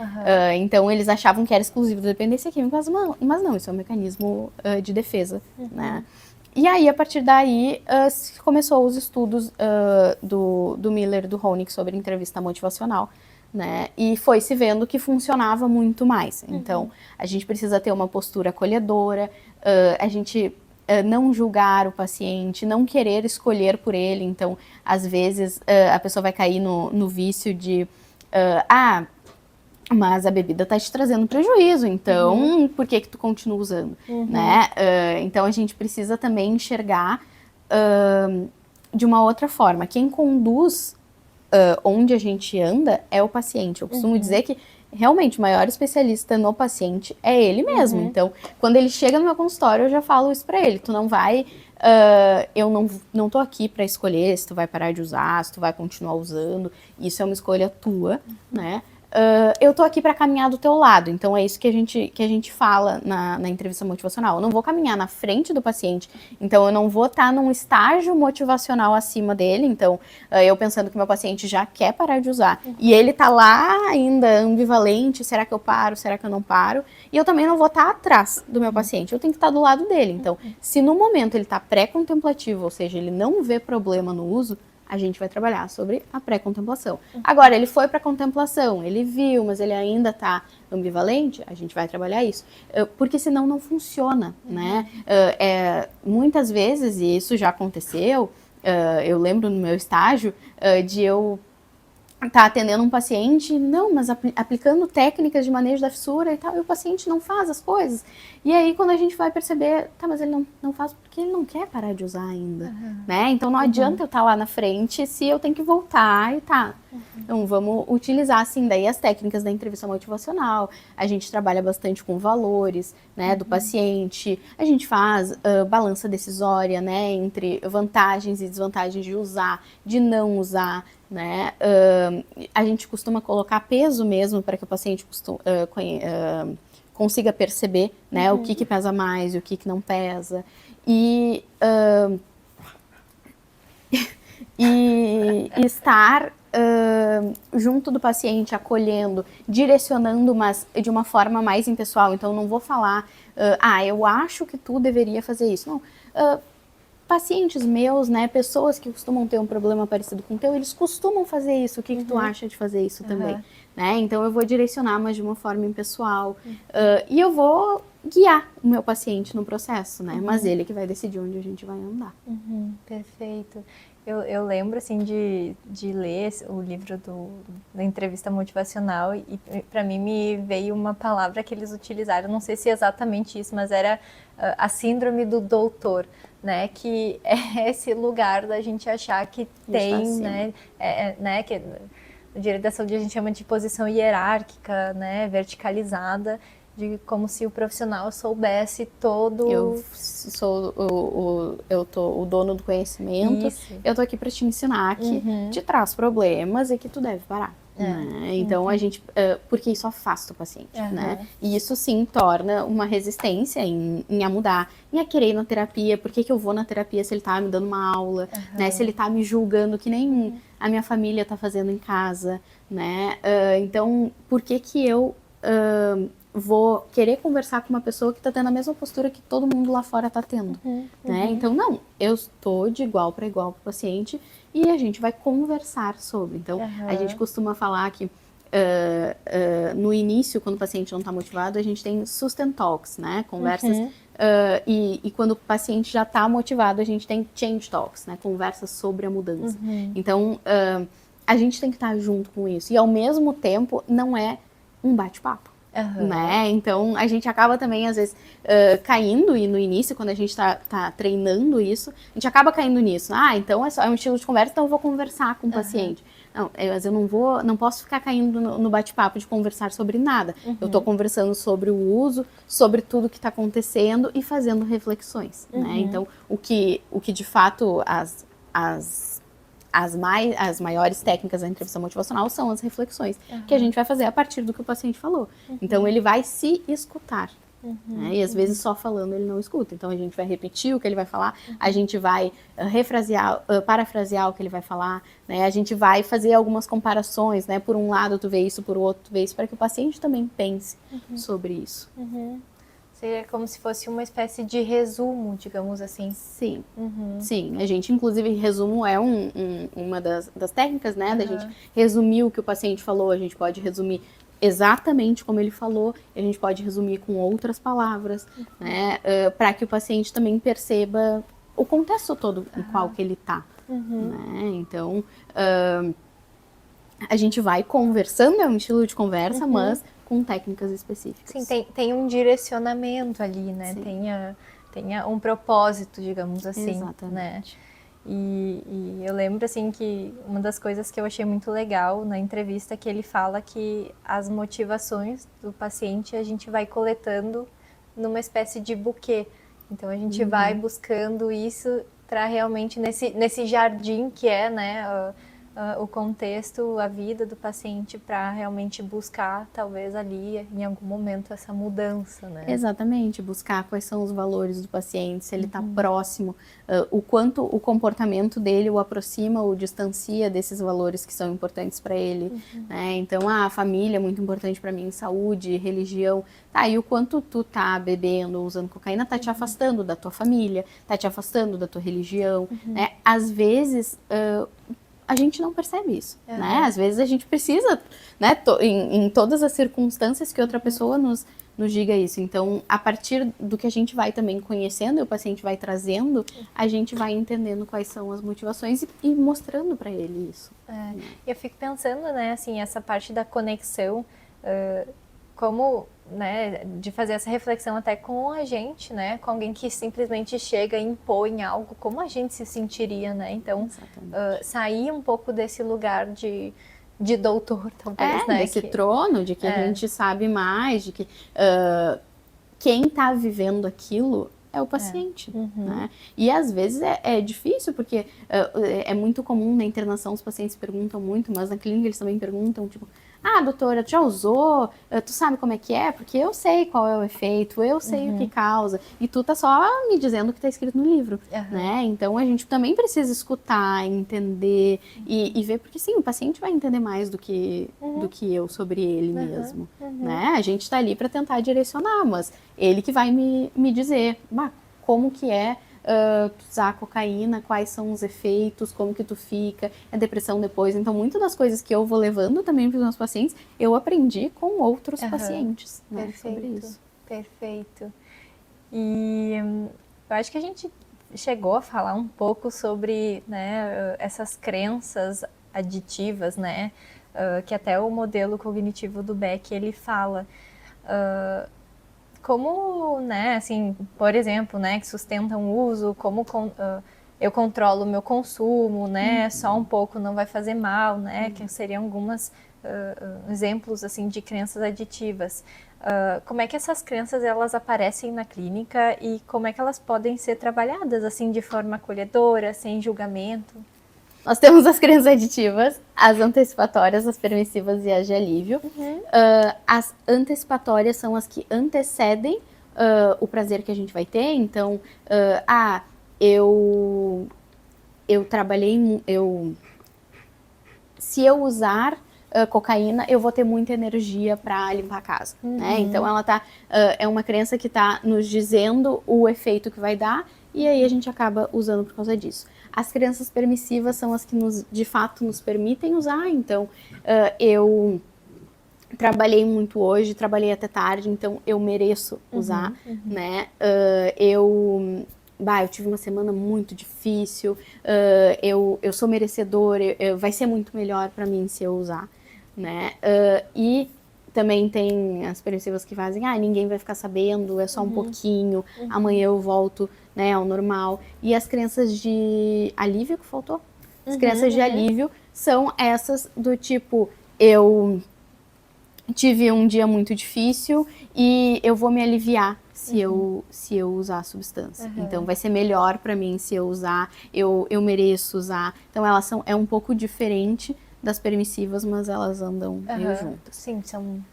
Então, eles achavam que era exclusivo da dependência química, mas não, isso é um mecanismo de defesa, né? E aí, a partir daí, começou os estudos do Miller e do Honig sobre entrevista motivacional, né? E foi se vendo que funcionava muito mais. Então, a gente precisa ter uma postura acolhedora, a gente não julgar o paciente, não querer escolher por ele. Então, às vezes, a pessoa vai cair no vício de mas a bebida está te trazendo prejuízo, então por que tu continua usando, né? Então a gente precisa também enxergar de uma outra forma. Quem conduz onde a gente anda é o paciente. Eu costumo dizer que realmente o maior especialista no paciente é ele mesmo. Então, quando ele chega no meu consultório, eu já falo isso para ele. Tu não vai... eu não tô aqui para escolher se tu vai parar de usar, se tu vai continuar usando. Isso é uma escolha tua, né? Eu tô aqui para caminhar do teu lado, então é isso que a gente fala na entrevista motivacional. Eu não vou caminhar na frente do paciente, então eu não vou estar num estágio motivacional acima dele, então eu pensando que meu paciente já quer parar de usar, e ele tá lá ainda ambivalente, será que eu paro, será que eu não paro? E eu também não vou estar atrás do meu paciente, eu tenho que estar do lado dele. Então, se no momento ele tá pré-contemplativo, ou seja, ele não vê problema no uso, a gente vai trabalhar sobre a pré-contemplação. Agora, ele foi para a contemplação, ele viu, mas ele ainda está ambivalente, a gente vai trabalhar isso. Porque senão não funciona, né? Muitas vezes, e isso já aconteceu, eu lembro no meu estágio, de eu tá atendendo um paciente, não, mas aplicando técnicas de manejo da fissura e tal, e o paciente não faz as coisas. E aí, quando a gente vai perceber, tá, mas ele não faz porque ele não quer parar de usar ainda, né? Então, não adianta eu estar lá na frente se eu tenho que voltar e tá. Então, vamos utilizar, assim, daí as técnicas da entrevista motivacional. A gente trabalha bastante com valores, né, do paciente. A gente faz balança decisória, né, entre vantagens e desvantagens de usar, de não usar, né? A gente costuma colocar peso mesmo para que o paciente consiga perceber, né, o que pesa mais e o que não pesa. E estar junto do paciente, acolhendo, direcionando, mas de uma forma mais impessoal. Então, não vou falar, eu acho que tu deveria fazer isso. Não. Pacientes meus, né, pessoas que costumam ter um problema parecido com o teu, eles costumam fazer isso. O que tu acha de fazer isso também? Né? Então, eu vou direcionar, mas de uma forma impessoal. E eu vou guiar o meu paciente no processo, né? Mas ele que vai decidir onde a gente vai andar. Perfeito. Eu lembro, assim, de ler o livro da entrevista motivacional e para mim me veio uma palavra que eles utilizaram, não sei se é exatamente isso, mas era a síndrome do doutor, né? Que é esse lugar da gente achar que tem, né? Que no direito da saúde a gente chama de posição hierárquica, né? Verticalizada, de como se o profissional soubesse todo... Eu sou o dono do conhecimento, Isso. eu tô aqui para te ensinar que te traz problemas e que tu deve parar. Né? Então, a gente... porque isso afasta o paciente, né? E isso, sim, torna uma resistência em a mudar, em a querer ir na terapia. Por que eu vou na terapia se ele tá me dando uma aula, né? Se ele tá me julgando que nem a minha família tá fazendo em casa, né? Então, por que eu... vou querer conversar com uma pessoa que está tendo a mesma postura que todo mundo lá fora está tendo, né? Então, não, eu estou de igual para igual com o paciente e a gente vai conversar sobre. Então, a gente costuma falar que no início, quando o paciente não está motivado, a gente tem sustain talks, né? Conversas. E quando o paciente já está motivado, a gente tem change talks, né? Conversas sobre a mudança. Então, a gente tem que estar junto com isso. E, ao mesmo tempo, não é um bate-papo. Né? Então, a gente acaba também, às vezes, caindo, e no início, quando a gente tá treinando isso, a gente acaba caindo nisso. Então é um estilo de conversa, então eu vou conversar com o paciente. Não, eu não posso ficar caindo no bate-papo de conversar sobre nada. Eu tô conversando sobre o uso, sobre tudo que está acontecendo e fazendo reflexões, né? Então, o que de fato as maiores técnicas da entrevista motivacional são as reflexões que a gente vai fazer a partir do que o paciente falou. Então, ele vai se escutar, né? E às vezes só falando ele não escuta. Então a gente vai repetir o que ele vai falar, a gente vai parafrasear o que ele vai falar, né? A gente vai fazer algumas comparações, né? Por um lado tu vê isso, por outro tu vê isso, para que o paciente também pense sobre isso. Seria como se fosse uma espécie de resumo, digamos assim. Sim, sim. A gente, inclusive, resumo é uma das técnicas, né? Da gente resumir o que o paciente falou, a gente pode resumir exatamente como ele falou, a gente pode resumir com outras palavras, né? Para que o paciente também perceba o contexto todo em qual que ele tá, né? Então, a gente vai conversando, é um estilo de conversa, mas com técnicas específicas. Sim, tem um direcionamento ali, né? Sim. Tem um propósito, digamos assim. Exatamente. Né? E eu lembro, assim, que uma das coisas que eu achei muito legal na entrevista é que ele fala que as motivações do paciente a gente vai coletando numa espécie de buquê. Então, a gente vai buscando isso para realmente, nesse jardim que é, né, o contexto, a vida do paciente, para realmente buscar, talvez ali, em algum momento, essa mudança, né? Exatamente, buscar quais são os valores do paciente, se ele está próximo, o quanto o comportamento dele o aproxima ou distancia desses valores que são importantes para ele, né? Então, a família é muito importante para mim, saúde, religião, tá, e o quanto tu tá bebendo, usando cocaína, tá te afastando da tua família, tá te afastando da tua religião, né? Às vezes, a gente não percebe isso, né? Às vezes a gente precisa, né, em todas as circunstâncias que outra pessoa nos diga isso. Então, a partir do que a gente vai também conhecendo e o paciente vai trazendo, a gente vai entendendo quais são as motivações e mostrando para ele isso. Eu fico pensando, né, assim, essa parte da conexão, como, né, de fazer essa reflexão até com a gente, né, com alguém que simplesmente chega e impõe algo, como a gente se sentiria, né? Então, sair um pouco desse lugar de doutor, talvez, né? Desse trono, de que a gente sabe mais, de que quem está vivendo aquilo é o paciente, né? E às vezes é difícil, porque é muito comum na internação, os pacientes perguntam muito, mas na clínica eles também perguntam, tipo, ah, doutora, tu já usou? Tu sabe como é que é? Porque eu sei qual é o efeito, eu sei o que causa, e tu tá só me dizendo o que tá escrito no livro, né? Então a gente também precisa escutar, entender e ver, porque sim, o paciente vai entender mais do que eu sobre ele mesmo, né? A gente tá ali para tentar direcionar, mas ele que vai me dizer, como que é usar cocaína, quais são os efeitos, como que tu fica, a depressão depois. Então, muitas das coisas que eu vou levando também para os meus pacientes, eu aprendi com outros pacientes, né, Perfeito, sobre isso. Perfeito. E eu acho que a gente chegou a falar um pouco sobre, né, essas crenças aditivas, né, que até o modelo cognitivo do Beck, ele fala. Como, né, assim, por exemplo, né, que sustentam o uso, como eu controlo o meu consumo, né, só um pouco não vai fazer mal, né, que seriam algumas exemplos, assim, de crenças aditivas. Como é que essas crenças, elas aparecem na clínica e como é que elas podem ser trabalhadas, assim, de forma acolhedora, sem julgamento? Nós temos as crenças aditivas, as antecipatórias, as permissivas e as de alívio. As antecipatórias são as que antecedem o prazer que a gente vai ter. Então, eu trabalhei... se eu usar cocaína, eu vou ter muita energia para limpar a casa, né? Então, ela é uma crença que está nos dizendo o efeito que vai dar e aí a gente acaba usando por causa disso. As crenças permissivas são as que de fato nos permitem usar. Então, eu trabalhei muito hoje, trabalhei até tarde, então eu mereço usar, né? Eu tive uma semana muito difícil, eu sou merecedor, vai ser muito melhor para mim se eu usar, né? E também tem as permissivas que fazem, ninguém vai ficar sabendo, é só um pouquinho, amanhã eu volto, né, ao normal. E as crenças de alívio que faltou? As crenças de alívio são essas do tipo, eu tive um dia muito difícil e eu vou me aliviar se eu usar a substância. Então vai ser melhor para mim se eu usar, eu mereço usar. Então elas é um pouco diferente das permissivas, mas elas andam meio juntas. Sim,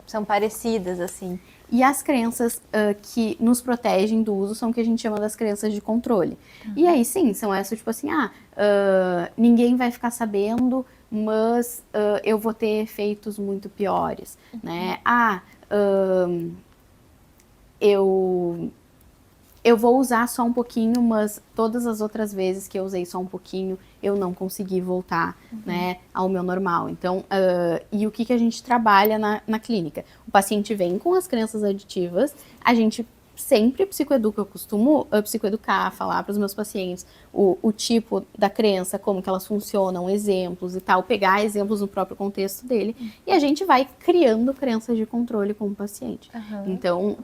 são parecidas, assim. E as crenças que nos protegem do uso são o que a gente chama das crenças de controle. E aí sim, são essas tipo assim, ninguém vai ficar sabendo, mas eu vou ter efeitos muito piores, né? Eu vou usar só um pouquinho, mas todas as outras vezes que eu usei só um pouquinho, eu não consegui voltar, né, ao meu normal. Então, e o que a gente trabalha na clínica? O paciente vem com as crenças aditivas, a gente sempre psicoeduca, eu costumo psicoeducar, falar para os meus pacientes o tipo da crença, como que elas funcionam, exemplos e tal, pegar exemplos no próprio contexto dele, e a gente vai criando crenças de controle com o paciente. Então,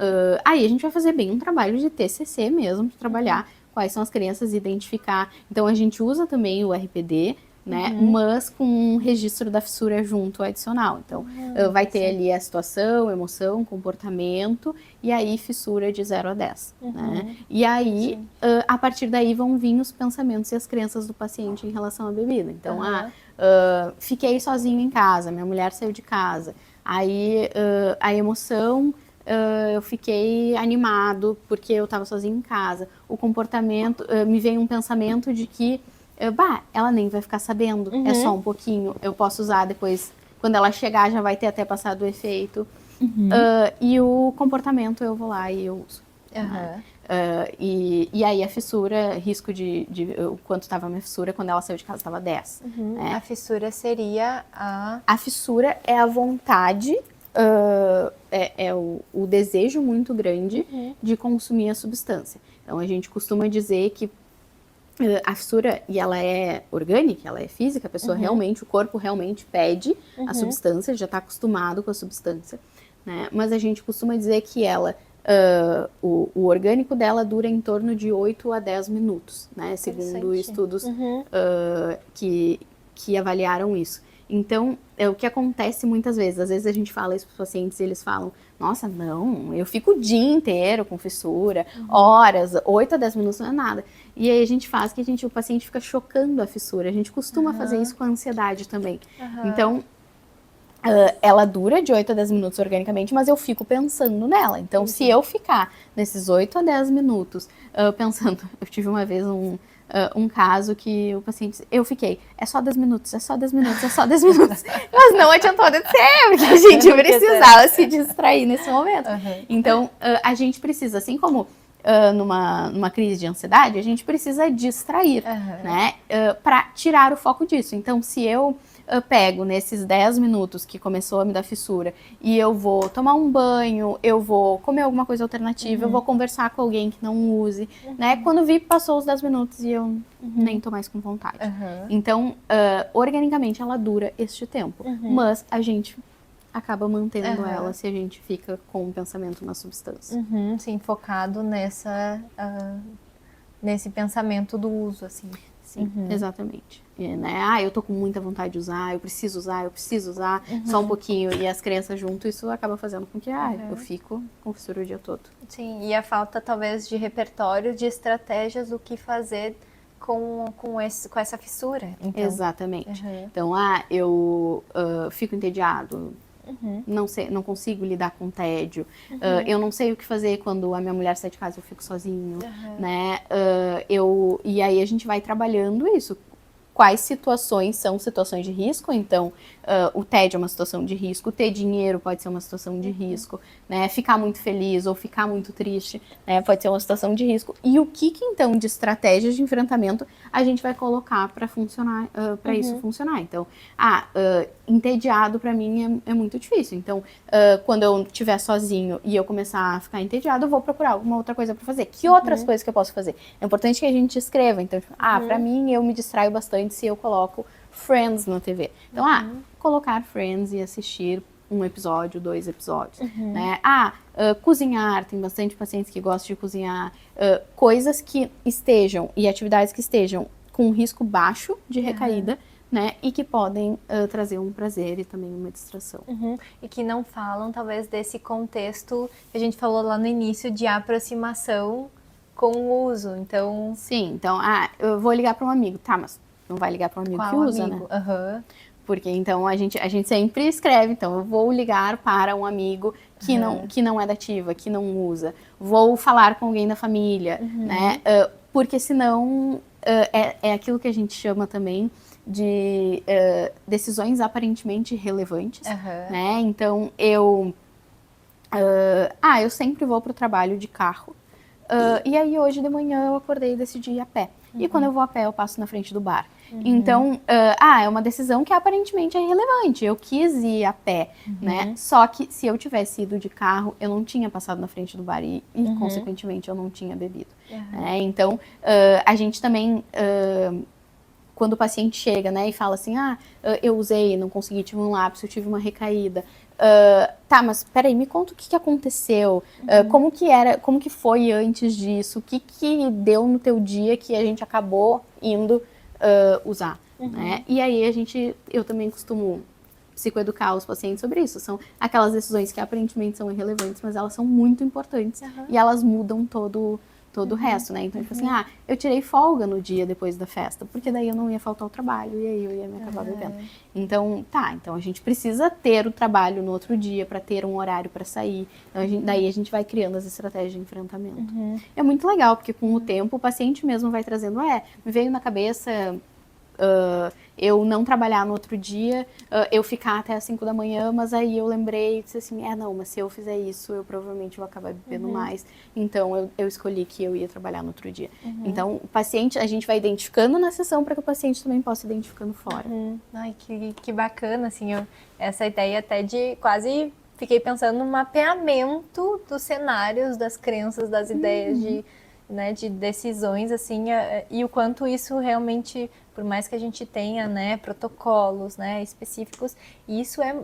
aí a gente vai fazer bem um trabalho de TCC mesmo, de trabalhar quais são as crenças, identificar. Então, a gente usa também o RPD, né? Mas com um registro da fissura junto adicional. Então, vai ter ali a situação, emoção, comportamento, e aí fissura de 0 a 10. Né? E aí, a partir daí, vão vir os pensamentos e as crenças do paciente em relação à bebida. Então, fiquei sozinho em casa, minha mulher saiu de casa. Aí, a emoção... eu fiquei animado porque eu estava sozinha em casa. O comportamento, me veio um pensamento de que ela nem vai ficar sabendo, é só um pouquinho, eu posso usar depois, quando ela chegar já vai ter até passado o efeito. E o comportamento eu vou lá e eu uso. E aí a fissura, risco de o quanto estava a minha fissura, quando ela saiu de casa estava 10. A fissura seria A fissura é a vontade, o desejo muito grande de consumir a substância. Então a gente costuma dizer que a fissura, e ela é orgânica, ela é física, a pessoa realmente, o corpo realmente pede a substância, já está acostumado com a substância, né? Mas a gente costuma dizer que ela, o orgânico dela dura em torno de 8 a 10 minutos, né? Segundo estudos que avaliaram isso. Então, o que acontece muitas vezes, às vezes a gente fala isso para os pacientes e eles falam, nossa, não, eu fico o dia inteiro com fissura, horas, 8 a 10 minutos não é nada. E aí a gente faz que o paciente fica chocando a fissura, a gente costuma fazer isso com a ansiedade também. Então, ela dura de 8 a 10 minutos organicamente, mas eu fico pensando nela. Então, se eu ficar nesses 8 a 10 minutos pensando, eu tive uma vez um caso que o paciente, eu fiquei, é só 10 minutos, é só 10 minutos, é só 10 minutos. Mas não adiantou de ser, porque a gente precisava se distrair nesse momento. Então, a gente precisa, assim como numa crise de ansiedade, a gente precisa distrair, né? Para tirar o foco disso. Então, se eu pego nesses 10 minutos que começou a me dar fissura e eu vou tomar um banho, eu vou comer alguma coisa alternativa, eu vou conversar com alguém que não use, né? Quando vi, passou os 10 minutos e eu nem tô mais com vontade. Então, organicamente, ela dura este tempo, mas a gente acaba mantendo ela se a gente fica com o pensamento na substância. Sim, focado nesse pensamento do uso, assim. Sim, exatamente. Né? Eu tô com muita vontade de usar, eu preciso usar, só um pouquinho. E as crianças junto, isso acaba fazendo com que eu fico com fissura o dia todo. Sim, e a falta talvez de repertório, de estratégias do que fazer com essa fissura. Então. Exatamente. Então, eu fico entediado, não consigo lidar com tédio, eu não sei o que fazer quando a minha mulher sai de casa, eu fico sozinho, né? E aí a gente vai trabalhando isso. Quais situações são situações de risco? Então, o tédio é uma situação de risco, ter dinheiro pode ser uma situação de risco, né? Ficar muito feliz ou ficar muito triste, né? Pode ser uma situação de risco. E o que então de estratégias de enfrentamento a gente vai colocar para funcionar, para isso funcionar? Então, entediado para mim é muito difícil. Então, quando eu estiver sozinho e eu começar a ficar entediado, eu vou procurar alguma outra coisa para fazer. Que outras coisas que eu posso fazer? É importante que a gente escreva. Então, para mim, eu me distraio bastante se eu coloco Friends na TV. Então, colocar Friends e assistir um episódio, 2 episódios. Né? Cozinhar, tem bastante pacientes que gostam de cozinhar. Coisas que estejam, e atividades que estejam com risco baixo de recaída, né? E que podem trazer um prazer e também uma distração. E que não falam, talvez, desse contexto que a gente falou lá no início de aproximação com o uso. Então... Sim, então, eu vou ligar para um amigo. Tá, mas não vai ligar para um amigo que usa, né? Porque então a gente sempre escreve, então eu vou ligar para um amigo que não é da ativa, que não usa. Vou falar com alguém da família, né? Porque senão é aquilo que a gente chama também de decisões aparentemente relevantes, né? Então eu sempre vou para o trabalho de carro. E aí hoje de manhã eu acordei e decidi ir a pé. E quando eu vou a pé eu passo na frente do bar. Então, é uma decisão que aparentemente é irrelevante. Eu quis ir a pé, né? Só que se eu tivesse ido de carro, eu não tinha passado na frente do bar e consequentemente, eu não tinha bebido. Né? Então, a gente também, quando o paciente chega, né, e fala assim, eu usei, não consegui, tive um lapso, eu tive uma recaída. Tá, mas peraí, me conta o que aconteceu, como que foi antes disso, o que deu no teu dia que a gente acabou indo usar, né? E aí eu também costumo psicoeducar os pacientes sobre isso. São aquelas decisões que aparentemente são irrelevantes, mas elas são muito importantes e elas mudam todo o resto, né? Então, tipo assim, eu tirei folga no dia depois da festa, porque daí eu não ia faltar ao trabalho e aí eu ia me acabar bebendo. Então, então a gente precisa ter o trabalho no outro dia para ter um horário para sair. Então, daí a gente vai criando as estratégias de enfrentamento. É muito legal, porque com o tempo o paciente mesmo vai trazendo, me veio na cabeça eu não trabalhar no outro dia, eu ficar até as 5 da manhã, mas aí eu lembrei e disse assim, não, mas se eu fizer isso, eu provavelmente vou acabar bebendo mais. Então, eu escolhi que eu ia trabalhar no outro dia. Então, o paciente, a gente vai identificando na sessão para que o paciente também possa ir identificando fora. Ai, que bacana, assim, essa ideia até de quase... Fiquei pensando no mapeamento dos cenários, das crenças, das ideias de decisões, assim, e o quanto isso realmente, por mais que a gente tenha, né, protocolos, né, específicos, isso é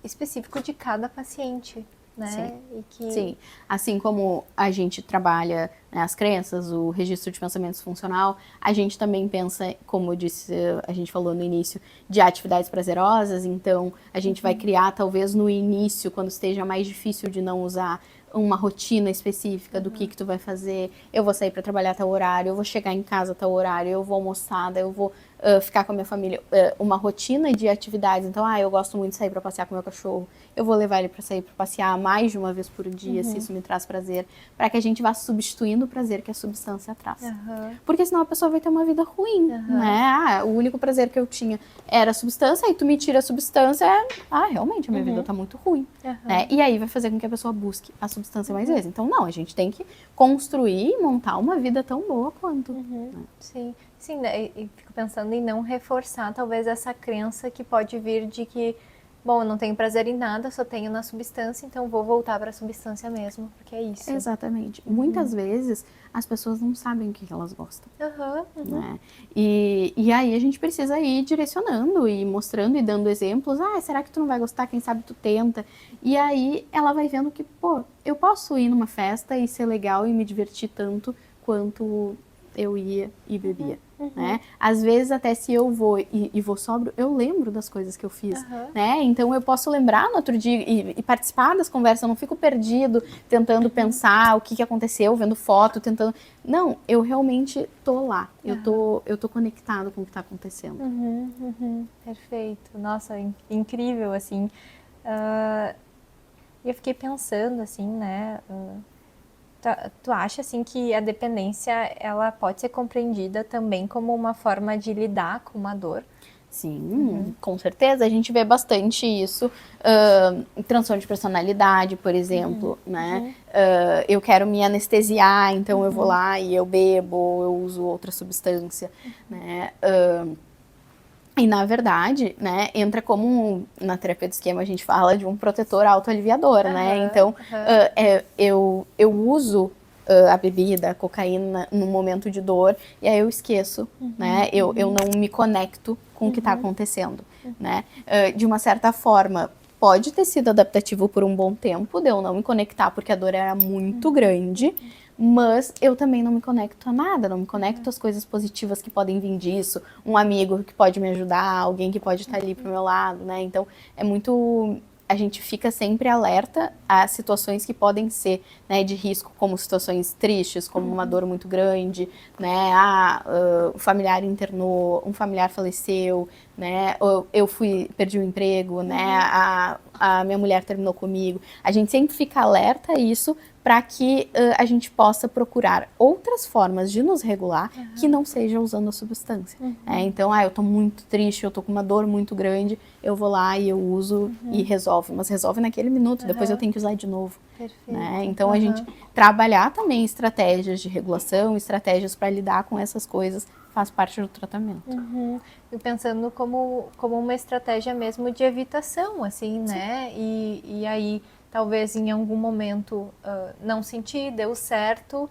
específico de cada paciente, né? Sim, assim como a gente trabalha, né, as crenças, o registro de pensamentos funcional, a gente também pensa, como eu disse, a gente falou no início, de atividades prazerosas, então a gente vai criar, talvez no início, quando esteja mais difícil de não usar, uma rotina específica do que tu vai fazer. Eu vou sair para trabalhar a tal horário, eu vou chegar em casa a tal horário, eu vou almoçar, daí eu vou ficar com a minha família. Uma rotina de atividades. Então, eu gosto muito de sair para passear com o meu cachorro. Eu vou levar ele para sair para passear mais de uma vez por dia, se isso me traz prazer, para que a gente vá substituindo o prazer que a substância traz. Porque senão a pessoa vai ter uma vida ruim, né? O único prazer que eu tinha era a substância, aí tu me tira a substância, realmente a minha vida tá muito ruim. Né? E aí vai fazer com que a pessoa busque a substância mais vezes. Então, não, a gente tem que construir e montar uma vida tão boa quanto. Né? Sim, né? E fico pensando em não reforçar talvez essa crença que pode vir de que, bom, eu não tenho prazer em nada, só tenho na substância, então vou voltar para a substância mesmo, porque é isso. Exatamente. Muitas vezes as pessoas não sabem o que elas gostam. Né? E aí a gente precisa ir direcionando e mostrando e dando exemplos. Será que tu não vai gostar? Quem sabe tu tenta. E aí ela vai vendo que, eu posso ir numa festa e ser legal e me divertir tanto quanto eu ia e bebia. Né? Às vezes até se eu vou e vou sóbrio, eu lembro das coisas que eu fiz, né? Então eu posso lembrar no outro dia e participar das conversas, eu não fico perdido tentando pensar o que aconteceu, vendo foto, tentando... Não, eu realmente tô lá, eu tô conectado com o que tá acontecendo. Perfeito, nossa, incrível, assim. E eu fiquei pensando, assim, né... Tu acha, assim, que a dependência, ela pode ser compreendida também como uma forma de lidar com uma dor? Sim, com certeza. A gente vê bastante isso. Transtorno de personalidade, por exemplo, né? Eu quero me anestesiar, então eu vou lá e eu bebo, eu uso outra substância, né? E, na verdade, né, entra como, na terapia do esquema, a gente fala de um protetor autoaliviador, né? Então, eu uso a bebida, a cocaína, num momento de dor, e aí eu esqueço, né? Eu não me conecto com o que está acontecendo, né? De uma certa forma, pode ter sido adaptativo por um bom tempo, de eu não me conectar, porque a dor era muito grande, mas eu também não me conecto a nada, não me conecto às coisas positivas que podem vir disso, um amigo que pode me ajudar, alguém que pode estar ali pro meu lado, né? Então, a gente fica sempre alerta a situações que podem ser, né, de risco, como situações tristes, como uma dor muito grande, né, o familiar internou, um familiar faleceu, né, eu perdi o emprego, né, a minha mulher terminou comigo. A gente sempre fica alerta a isso para que a gente possa procurar outras formas de nos regular que não seja usando a substância. Então, eu tô muito triste, eu tô com uma dor muito grande, eu vou lá e eu uso e resolve. Mas resolve naquele minuto, depois eu tenho que usar de novo. Né? Então, a gente trabalhar também estratégias de regulação, estratégias para lidar com essas coisas, faz parte do tratamento. E pensando como uma estratégia mesmo de evitação, assim, né? E aí, talvez em algum momento não sentir, deu certo.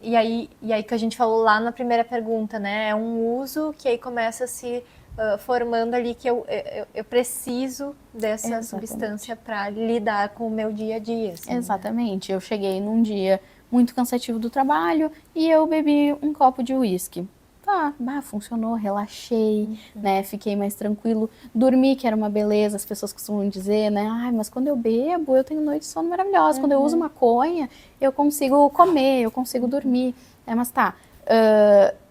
E aí que a gente falou lá na primeira pergunta, né? É um uso que aí começa a se formando ali que eu preciso dessa substância para lidar com o meu dia a dia. Assim, exatamente. Né? Eu cheguei num dia muito cansativo do trabalho e eu bebi um copo de uísque. Funcionou, relaxei, né, fiquei mais tranquilo, dormi, que era uma beleza, as pessoas costumam dizer, né, mas quando eu bebo, eu tenho noite de sono maravilhosa, quando eu uso maconha, eu consigo comer, eu consigo dormir, mas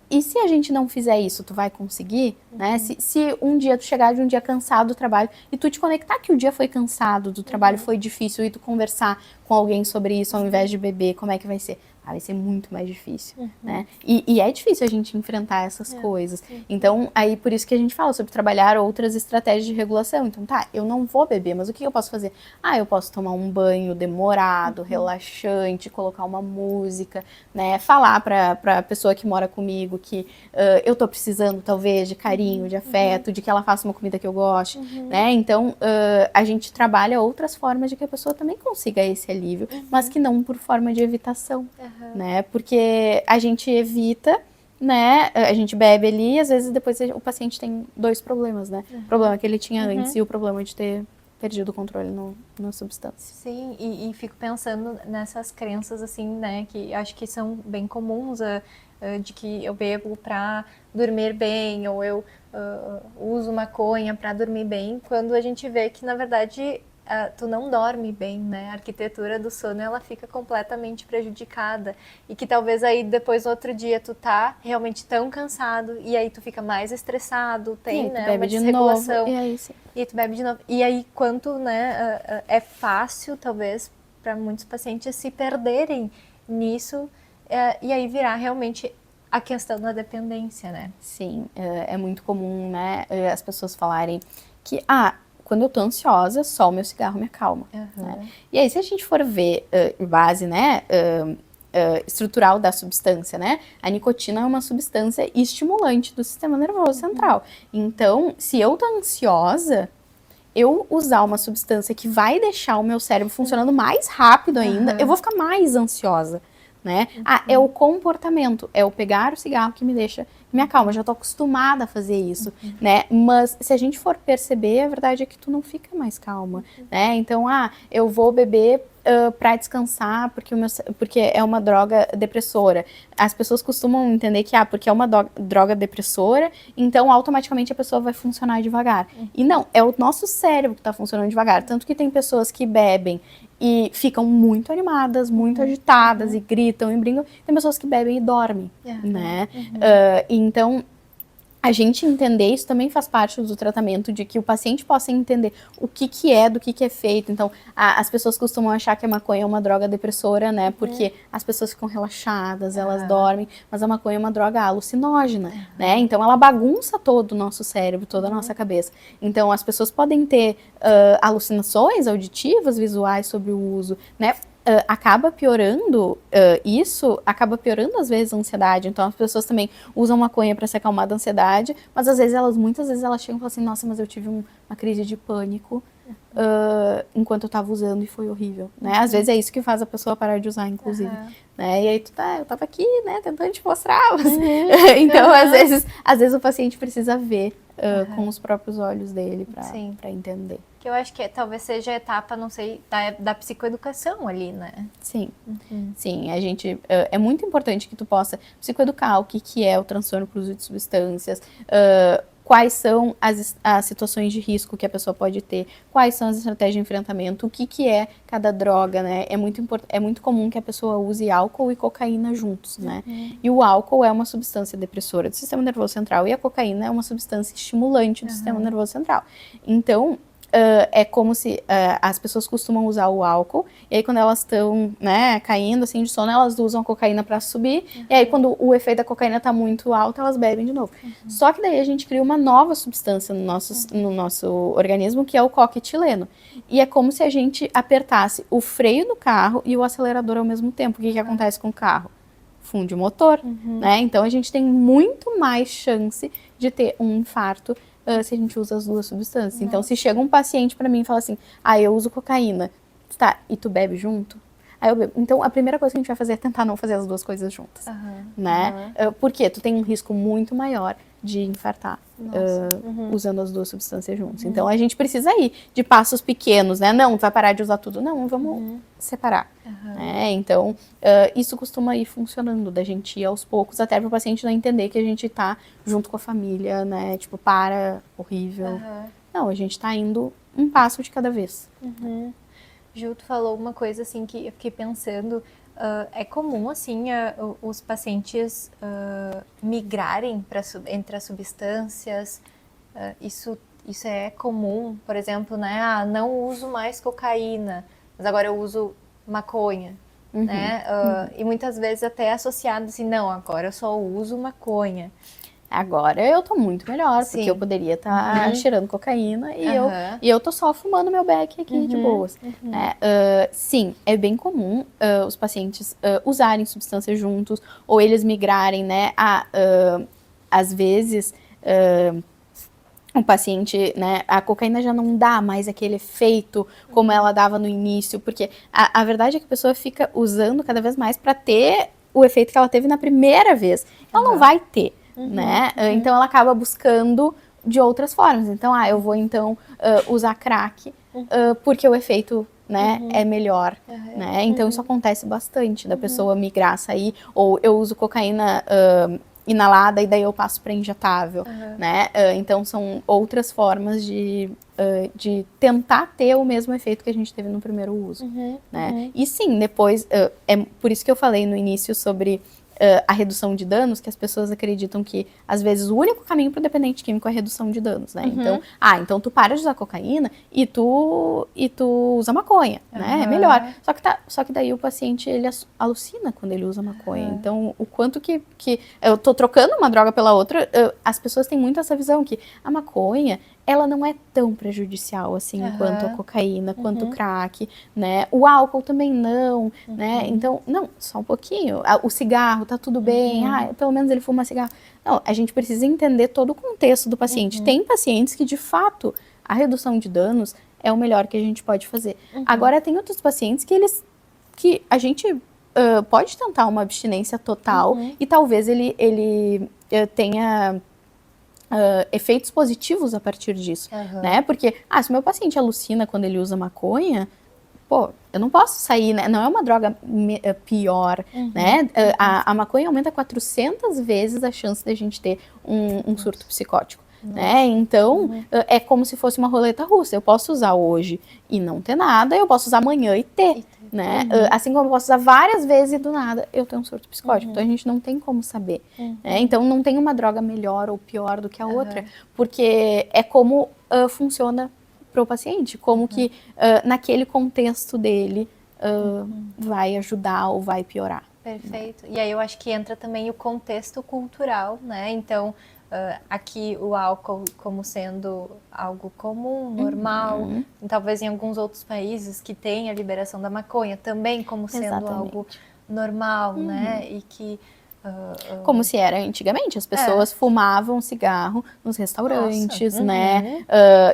e se a gente não fizer isso, tu vai conseguir, né, se um dia tu chegar de um dia cansado do trabalho e tu te conectar que o dia foi cansado do trabalho, foi difícil, e tu conversar com alguém sobre isso ao invés de beber, como é que vai ser? Vai ser muito mais difícil, né? E é difícil a gente enfrentar essas coisas. Então, aí por isso que a gente fala sobre trabalhar outras estratégias de regulação. Então, eu não vou beber, mas o que eu posso fazer? Eu posso tomar um banho demorado, relaxante, colocar uma música, né? Falar pra pessoa que mora comigo que eu tô precisando, talvez, de carinho, de afeto, de que ela faça uma comida que eu goste, né? Então, a gente trabalha outras formas de que a pessoa também consiga esse alívio, mas que não por forma de evitação. Né? Porque a gente evita, né? A gente bebe ali e às vezes depois o paciente tem dois problemas, né? O problema que ele tinha antes e o problema de ter perdido o controle na substância. Sim, e fico pensando nessas crenças assim, né? Que acho que são bem comuns, de que eu bebo para dormir bem ou eu uso maconha para dormir bem, quando a gente vê que na verdade tu não dorme bem, né? A arquitetura do sono, ela fica completamente prejudicada. E que talvez aí depois, no outro dia, tu tá realmente tão cansado e aí tu fica mais estressado, tem, né, uma desregulação. E aí, sim. E tu bebe de novo. E aí, quanto, né, é fácil, talvez, para muitos pacientes se perderem nisso e aí virar realmente a questão da dependência, né? Sim, é muito comum, né, as pessoas falarem que, quando eu tô ansiosa, só o meu cigarro me acalma. Né? E aí, se a gente for ver base, né, estrutural da substância, né, a nicotina é uma substância estimulante do sistema nervoso central. Então, se eu tô ansiosa, eu usar uma substância que vai deixar o meu cérebro funcionando mais rápido ainda, eu vou ficar mais ansiosa. Né? É o comportamento, é o pegar o cigarro que me acalma, eu já tô acostumada a fazer isso, né? Mas se a gente for perceber, a verdade é que tu não fica mais calma, né? Então, eu vou beber para descansar porque é uma droga depressora. As pessoas costumam entender que, porque é uma droga depressora, então automaticamente a pessoa vai funcionar devagar. E não, é o nosso cérebro que tá funcionando devagar, tanto que tem pessoas que bebem e ficam muito animadas, muito agitadas e gritam e brincam. Tem pessoas que bebem e dormem, né? Então, a gente entender isso também faz parte do tratamento, de que o paciente possa entender o que é, do que é feito. Então, as pessoas costumam achar que a maconha é uma droga depressora, né? Porque as pessoas ficam relaxadas, elas dormem, mas a maconha é uma droga alucinógena, né? Então, ela bagunça todo o nosso cérebro, toda a nossa cabeça. Então, as pessoas podem ter alucinações auditivas, visuais sobre o uso, né? Acaba piorando acaba piorando às vezes a ansiedade. Então as pessoas também usam maconha para se acalmar da ansiedade, mas muitas vezes elas chegam e falam assim, nossa, mas eu tive uma crise de pânico enquanto eu tava usando e foi horrível, né? Às vezes é isso que faz a pessoa parar de usar, inclusive, né? E aí eu tava aqui, né, tentando te mostrar, mas... então às vezes o paciente precisa ver com os próprios olhos dele para entender. Que eu acho que talvez seja a etapa, não sei, da psicoeducação ali, né? Sim, sim, a gente, é muito importante que tu possa psicoeducar o que é o transtorno por uso de substâncias, quais são as situações de risco que a pessoa pode ter, quais são as estratégias de enfrentamento, o que é cada droga, né? É muito comum que a pessoa use álcool e cocaína juntos, né? E o álcool é uma substância depressora do sistema nervoso central e a cocaína é uma substância estimulante do sistema nervoso central. Então, é como se as pessoas costumam usar o álcool, e aí quando elas estão, né, caindo assim de sono, elas usam a cocaína para subir, e aí quando o efeito da cocaína está muito alto, elas bebem de novo. Só que daí a gente cria uma nova substância no nosso organismo, que é o coquetileno. E é como se a gente apertasse o freio do carro e o acelerador ao mesmo tempo. O que acontece com o carro? Funde o motor, né? Então a gente tem muito mais chance de ter um infarto se a gente usa as duas substâncias. Então, se chega um paciente pra mim e fala assim, eu uso cocaína, tá, e tu bebe junto? Aí eu bebo. Então, a primeira coisa que a gente vai fazer é tentar não fazer as duas coisas juntas, né? Porque tu tem um risco muito maior de infartar usando as duas substâncias juntas. Então, a gente precisa ir de passos pequenos, né? Não, vai parar de usar tudo. Não, vamos separar. Né? Então, isso costuma ir funcionando, da gente ir aos poucos, até para o paciente não entender que a gente tá junto com a família, né? Tipo, horrível. Não, a gente tá indo um passo de cada vez. Ju, tu falou uma coisa assim que eu fiquei pensando, é comum assim os pacientes migrarem entre as substâncias, isso é comum, por exemplo, né, não uso mais cocaína, mas agora eu uso maconha, né, e muitas vezes até associado assim, não, agora eu só uso maconha. Agora eu tô muito melhor, Sim. porque eu poderia estar cheirando cocaína e eu tô só fumando meu beck aqui de boas. Né? Sim, é bem comum os pacientes usarem substâncias juntos, ou eles migrarem, né? Às vezes, o paciente, né? A cocaína já não dá mais aquele efeito como ela dava no início, porque a verdade é que a pessoa fica usando cada vez mais para ter o efeito que ela teve na primeira vez. Ela não vai ter. Né? Então ela acaba buscando de outras formas. Então, eu vou então usar crack porque o efeito, né, é melhor. Né? Então isso acontece bastante da pessoa migrar, sair, ou eu uso cocaína inalada e daí eu passo para injetável. Né? Então são outras formas de tentar ter o mesmo efeito que a gente teve no primeiro uso. Né? E sim, depois, é por isso que eu falei no início sobre a redução de danos, que as pessoas acreditam que, às vezes, o único caminho para o dependente químico é a redução de danos, né? Então tu para de usar cocaína e tu usa maconha, né? É melhor. Só que daí o paciente, ele alucina quando ele usa maconha. Então, o quanto que eu tô trocando uma droga pela outra, as pessoas têm muito essa visão que a maconha, ela não é tão prejudicial assim quanto a cocaína, quanto o crack, né? O álcool também não, né? Então, não, só um pouquinho. O cigarro, tá tudo bem, pelo menos ele fuma cigarro. Não, a gente precisa entender todo o contexto do paciente. Tem pacientes que, de fato, a redução de danos é o melhor que a gente pode fazer. Agora, tem outros pacientes que a gente pode tentar uma abstinência total e talvez ele tenha efeitos positivos a partir disso, né? Porque, se o meu paciente alucina quando ele usa maconha, eu não posso sair, né? Não é uma droga pior, né? A maconha aumenta 400 vezes a chance da gente ter um surto psicótico. Né? Então, é como se fosse uma roleta russa. Eu posso usar hoje e não ter nada, eu posso usar amanhã e ter. Né? Assim como eu posso usar várias vezes e do nada eu tenho um surto psicótico. Então a gente não tem como saber. Né? Então não tem uma droga melhor ou pior do que a outra, porque é como funciona para o paciente, como que naquele contexto dele vai ajudar ou vai piorar. Perfeito. E aí eu acho que entra também o contexto cultural, né? Então, aqui o álcool como sendo algo comum, normal, talvez em alguns outros países que tem a liberação da maconha também como sendo algo normal, né? E que como se era antigamente, as pessoas fumavam cigarro nos restaurantes, né?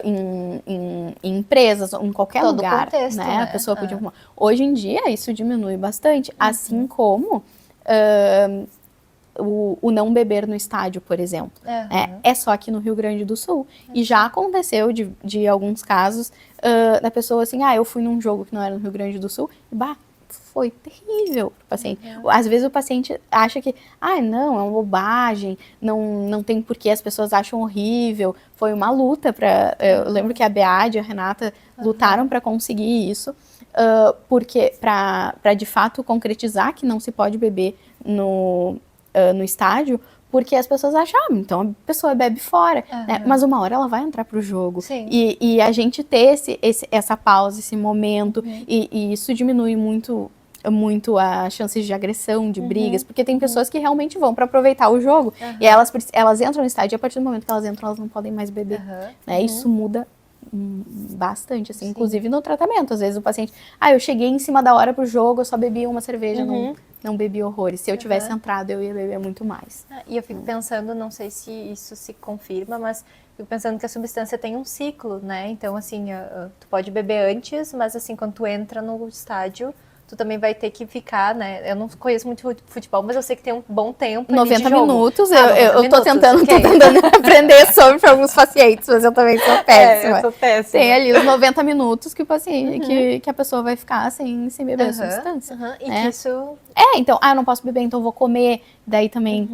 Em empresas, em qualquer todo lugar, contexto, né? A pessoa podia fumar. Hoje em dia isso diminui bastante, assim como o não beber no estádio, por exemplo. É só aqui no Rio Grande do Sul. E já aconteceu de alguns casos da pessoa assim, eu fui num jogo que não era no Rio Grande do Sul, e foi terrível pro paciente. Às vezes o paciente acha que, não, é uma bobagem, não tem porquê, as pessoas acham horrível. Foi uma luta para. Eu lembro que a Beade e a Renata lutaram para conseguir isso, porque para de fato concretizar que não se pode beber no estádio, porque as pessoas acham, então a pessoa bebe fora, né? Mas uma hora ela vai entrar pro jogo. E a gente ter essa pausa, esse momento, e isso diminui muito as chances de agressão, de brigas, porque tem pessoas que realmente vão para aproveitar o jogo, e elas entram no estádio, e a partir do momento que elas entram, elas não podem mais beber. Né? Isso muda bastante, assim, inclusive no tratamento. Às vezes o paciente, eu cheguei em cima da hora pro jogo, eu só bebi uma cerveja, não bebi horrores. Se eu tivesse entrado, eu ia beber muito mais. E eu fico pensando, não sei se isso se confirma, mas fico pensando que a substância tem um ciclo, né? Então, assim, tu pode beber antes, mas assim, quando tu entra no estádio, tu também vai ter que ficar, né? Eu não conheço muito futebol, mas eu sei que tem um bom tempo 90 de jogo. minutos, eu tô tentando aprender sobre para alguns pacientes, mas eu também sou péssima. Eu sou péssima. Tem ali os 90 minutos que o paciente, que a pessoa vai ficar sem beber a substância. E que isso... então, eu não posso beber, então vou comer, daí também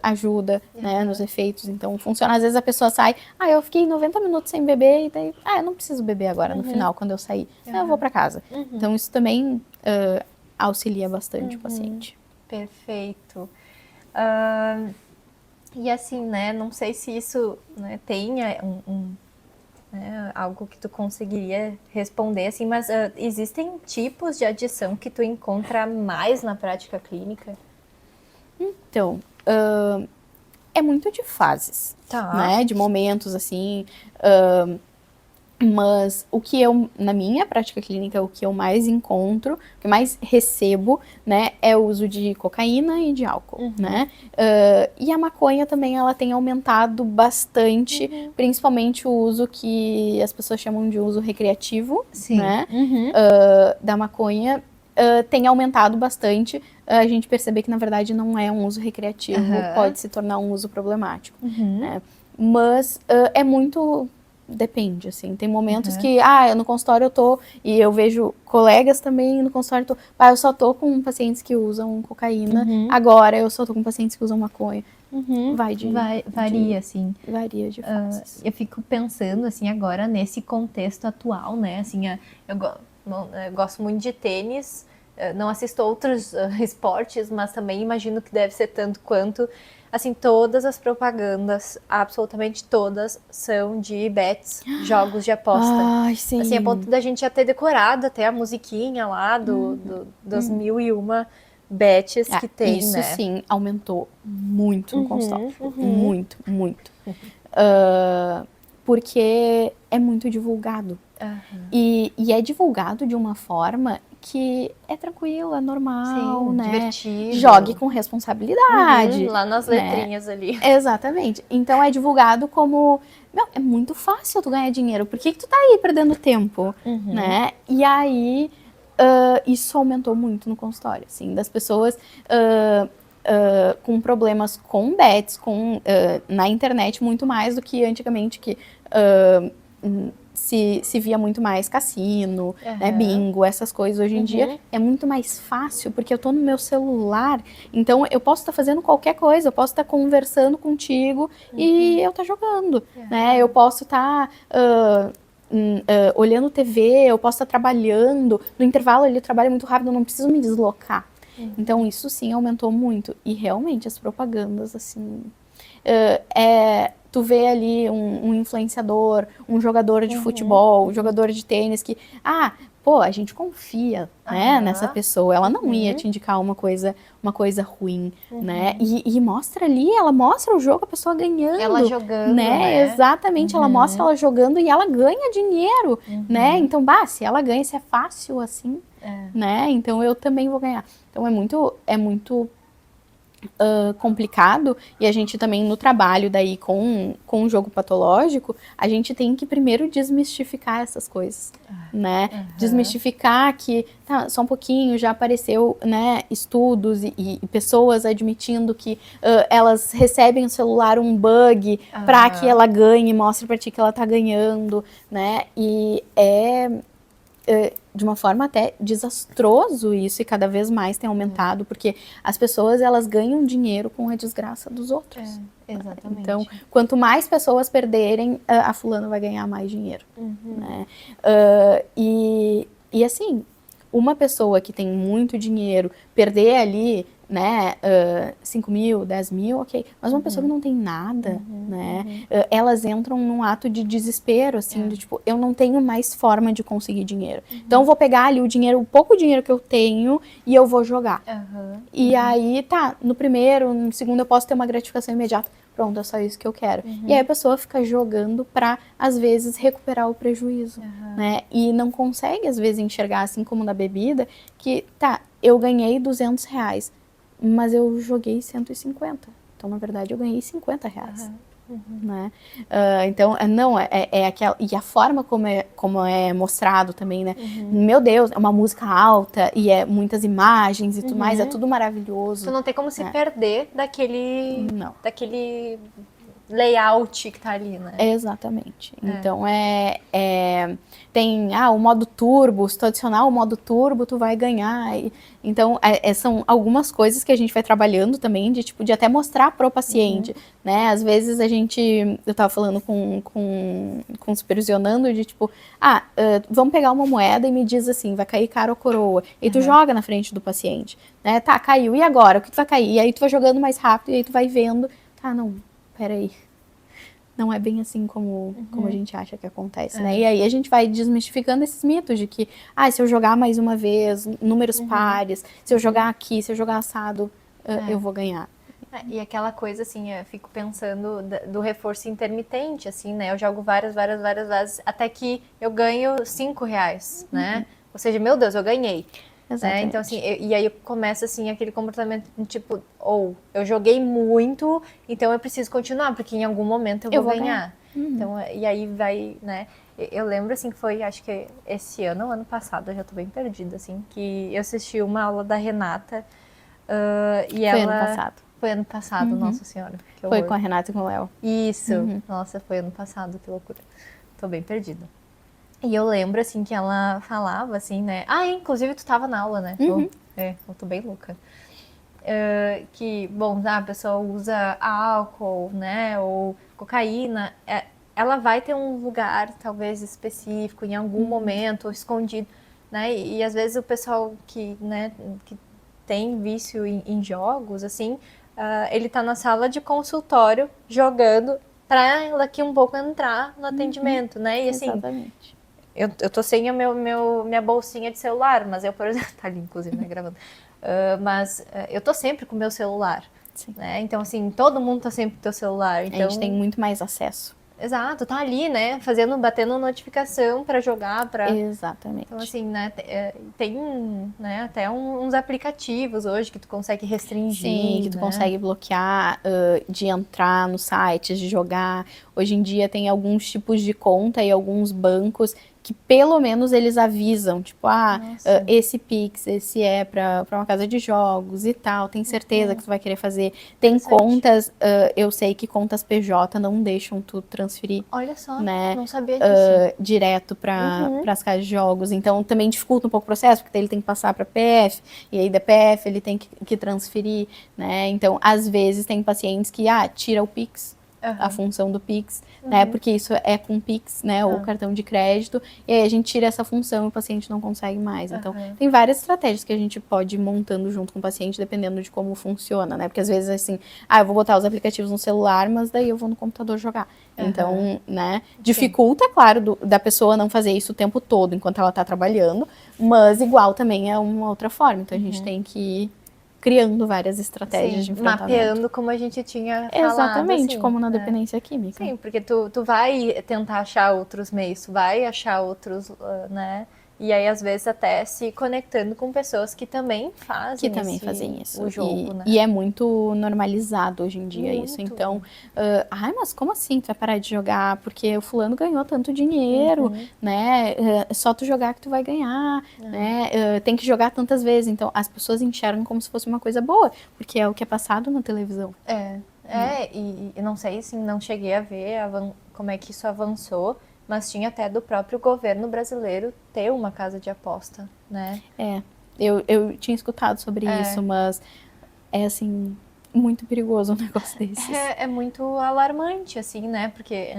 ajuda, né, nos efeitos. Então, funciona. Às vezes a pessoa sai, eu fiquei 90 minutos sem beber, e daí, eu não preciso beber agora, no final, quando eu sair. Eu vou para casa. Então, isso também auxilia bastante o paciente. Perfeito. E assim, né, não sei se isso, né, tenha né, algo que tu conseguiria responder, assim, mas existem tipos de adição que tu encontra mais na prática clínica? Então, é muito de fases, né, de momentos, assim, mas o que na minha prática clínica, o que eu mais encontro, o que mais recebo, né, é o uso de cocaína e de álcool, né? E a maconha também, ela tem aumentado bastante, principalmente o uso que as pessoas chamam de uso recreativo, né? Da maconha, tem aumentado bastante. A gente percebe que, na verdade, não é um uso recreativo, pode se tornar um uso problemático, né? Mas é muito... Depende, assim, tem momentos que, no consultório eu tô, e eu vejo colegas também no consultório, eu só tô com pacientes que usam cocaína, agora eu só tô com pacientes que usam maconha. Varia, assim. Varia de fases. Eu fico pensando, assim, agora nesse contexto atual, né, assim, eu gosto muito de tênis, não assisto outros esportes, mas também imagino que deve ser tanto quanto... Assim, todas as propagandas, absolutamente todas, são de bets, jogos de aposta. Sim. Assim, a ponto da gente já ter decorado até a musiquinha lá das 1001 bets que tem, isso, né? Isso sim, aumentou muito no consultório. Muito. Porque é muito divulgado. E é divulgado de uma forma que é tranquila, normal, né? Divertido. Jogue com responsabilidade. Lá nas letrinhas ali. Exatamente. Então é divulgado como, é muito fácil tu ganhar dinheiro, por que tu tá aí perdendo tempo, né? E aí, isso aumentou muito no consultório, assim, das pessoas com problemas com bets, na internet, muito mais do que antigamente, que... Se via muito mais cassino, né, bingo, essas coisas. Hoje em dia é muito mais fácil, porque eu tô no meu celular, então eu posso estar fazendo qualquer coisa, eu posso estar conversando contigo e eu estar jogando, né? Eu posso estar olhando TV, eu posso estar trabalhando, no intervalo ali eu trabalho muito rápido, eu não preciso me deslocar. Então isso sim aumentou muito, e realmente as propagandas, assim... tu vê ali um influenciador, um jogador de futebol, um jogador de tênis que, a gente confia, né, nessa pessoa, ela não ia te indicar uma coisa ruim, né, e mostra ali, ela mostra o jogo, a pessoa ganhando. Ela jogando, né? Exatamente, ela mostra ela jogando e ela ganha dinheiro, né, então, se ela ganha, se é fácil assim, né, então eu também vou ganhar. Então é muito complicado, e a gente também no trabalho daí com o jogo patológico, a gente tem que primeiro desmistificar essas coisas, né? Desmistificar que, só um pouquinho, já apareceu, né, estudos e pessoas admitindo que elas recebem no celular um bug para que ela ganhe, mostre para ti que ela tá ganhando, né? E de uma forma até desastroso isso, e cada vez mais tem aumentado, porque as pessoas, elas ganham dinheiro com a desgraça dos outros. Exatamente. Então, quanto mais pessoas perderem, a fulana vai ganhar mais dinheiro, né? E assim, uma pessoa que tem muito dinheiro, perder ali, né, 5 mil, 10 mil, ok. Mas uma pessoa que não tem nada, né, elas entram num ato de desespero, assim, de tipo, eu não tenho mais forma de conseguir dinheiro. Então, eu vou pegar ali o dinheiro, o pouco dinheiro que eu tenho, e eu vou jogar. E aí, tá, no primeiro, no segundo eu posso ter uma gratificação imediata. Pronto, é só isso que eu quero. E aí a pessoa fica jogando pra, às vezes, recuperar o prejuízo, né? E não consegue, às vezes, enxergar, assim como na bebida, que, tá, eu ganhei R$ 200, mas eu joguei 150. Então, na verdade, eu ganhei R$ 50. Né? Então, não, é aquela. E a forma como é mostrado também, né? Meu Deus, é uma música alta e é muitas imagens e tudo mais, é tudo maravilhoso. Tu não tem como se perder daquele Não. layout que tá ali, né? Exatamente. Então, tem o modo turbo, se tu adicionar o modo turbo, tu vai ganhar. Então, são algumas coisas que a gente vai trabalhando também, de até mostrar pro paciente, né? Às vezes eu tava falando com supervisionando de tipo, vamos pegar uma moeda e me diz assim, vai cair cara ou coroa. E tu joga na frente do paciente, né? Tá, caiu, e agora? O que tu vai cair? E aí tu vai jogando mais rápido, e aí tu vai vendo, tá, não, peraí. Não é bem assim como a gente acha que acontece, né? E aí a gente vai desmistificando esses mitos de que, se eu jogar mais uma vez, números pares, se eu jogar aqui, se eu jogar assado, eu vou ganhar. E aquela coisa, assim, eu fico pensando do reforço intermitente, assim, né? Eu jogo várias vezes, até que eu ganho R$ 5, né? Ou seja, meu Deus, eu ganhei. Né? Então, assim, e aí começa, assim, aquele comportamento, tipo, eu joguei muito, então eu preciso continuar, porque em algum momento eu vou ganhar. Então, e aí vai, né? Eu lembro, assim, que foi, acho que esse ano ou ano passado, eu já tô bem perdida, assim, que eu assisti uma aula da Renata, e ela... Foi ano passado. Foi ano passado, Nossa Senhora, que Foi horror. com a Renata e com o Léo. Isso, nossa, foi ano passado, que loucura. Tô bem perdida. E eu lembro, assim, que ela falava, assim, né? Inclusive tu tava na aula, né? Eu tô bem louca. Que, bom, a pessoa usa álcool, né? Ou cocaína. Ela vai ter um lugar, talvez, específico, em algum momento, ou escondido, né? E às vezes o pessoal que, né, que tem vício em jogos, assim, ele tá na sala de consultório, jogando, pra daqui um pouco entrar no atendimento, né? E assim... Exatamente. Eu tô sem a minha bolsinha de celular, mas eu, por exemplo, tá ali, inclusive, né, gravando. Mas eu tô sempre com o meu celular. Sim. Né? Então, assim, todo mundo tá sempre com o teu celular. Então... A gente tem muito mais acesso. Exato, tá ali, né, batendo notificação pra jogar, Exatamente. Então, assim, né, tem, né, até uns aplicativos hoje que tu consegue restringir. Sim, que tu consegue bloquear de entrar nos sites, de jogar. Hoje em dia tem alguns tipos de conta e alguns bancos que pelo menos eles avisam, tipo, esse Pix, esse é pra uma casa de jogos e tal, tem certeza que tu vai querer fazer. Tem contas, eu sei que contas PJ não deixam tu transferir. Olha só, né, não sabia disso. Direto para as casas de jogos, então também dificulta um pouco o processo, porque ele tem que passar para PF, e aí da PF ele tem que transferir, né, então às vezes tem pacientes que, tira o Pix, a função do Pix, né, porque isso é com Pix, né, ou cartão de crédito, e aí a gente tira essa função e o paciente não consegue mais. Então, tem várias estratégias que a gente pode ir montando junto com o paciente, dependendo de como funciona, né, porque às vezes, assim, eu vou botar os aplicativos no celular, mas daí eu vou no computador jogar. Então, né, dificulta, claro, da pessoa não fazer isso o tempo todo enquanto ela tá trabalhando, mas igual também é uma outra forma, então a gente tem que ir criando várias estratégias de enfrentamento. Mapeando como a gente tinha falado. Exatamente, assim, como na dependência química. Sim, porque tu vai tentar achar outros meios, tu vai achar outros, né? E aí, às vezes, até se conectando com pessoas que também fazem isso. O jogo, né? E é muito normalizado hoje em dia muito. Isso. Então, mas como assim tu vai parar de jogar? Porque o fulano ganhou tanto dinheiro, né? É só tu jogar que tu vai ganhar, né? Tem que jogar tantas vezes. Então, as pessoas enxergam como se fosse uma coisa boa, porque é o que é passado na televisão. E não sei, assim, não cheguei a ver como é que isso avançou, mas tinha até do próprio governo brasileiro ter uma casa de aposta, né? Eu tinha escutado sobre isso, mas é assim, muito perigoso um negócio desses. É muito alarmante, assim, né? Porque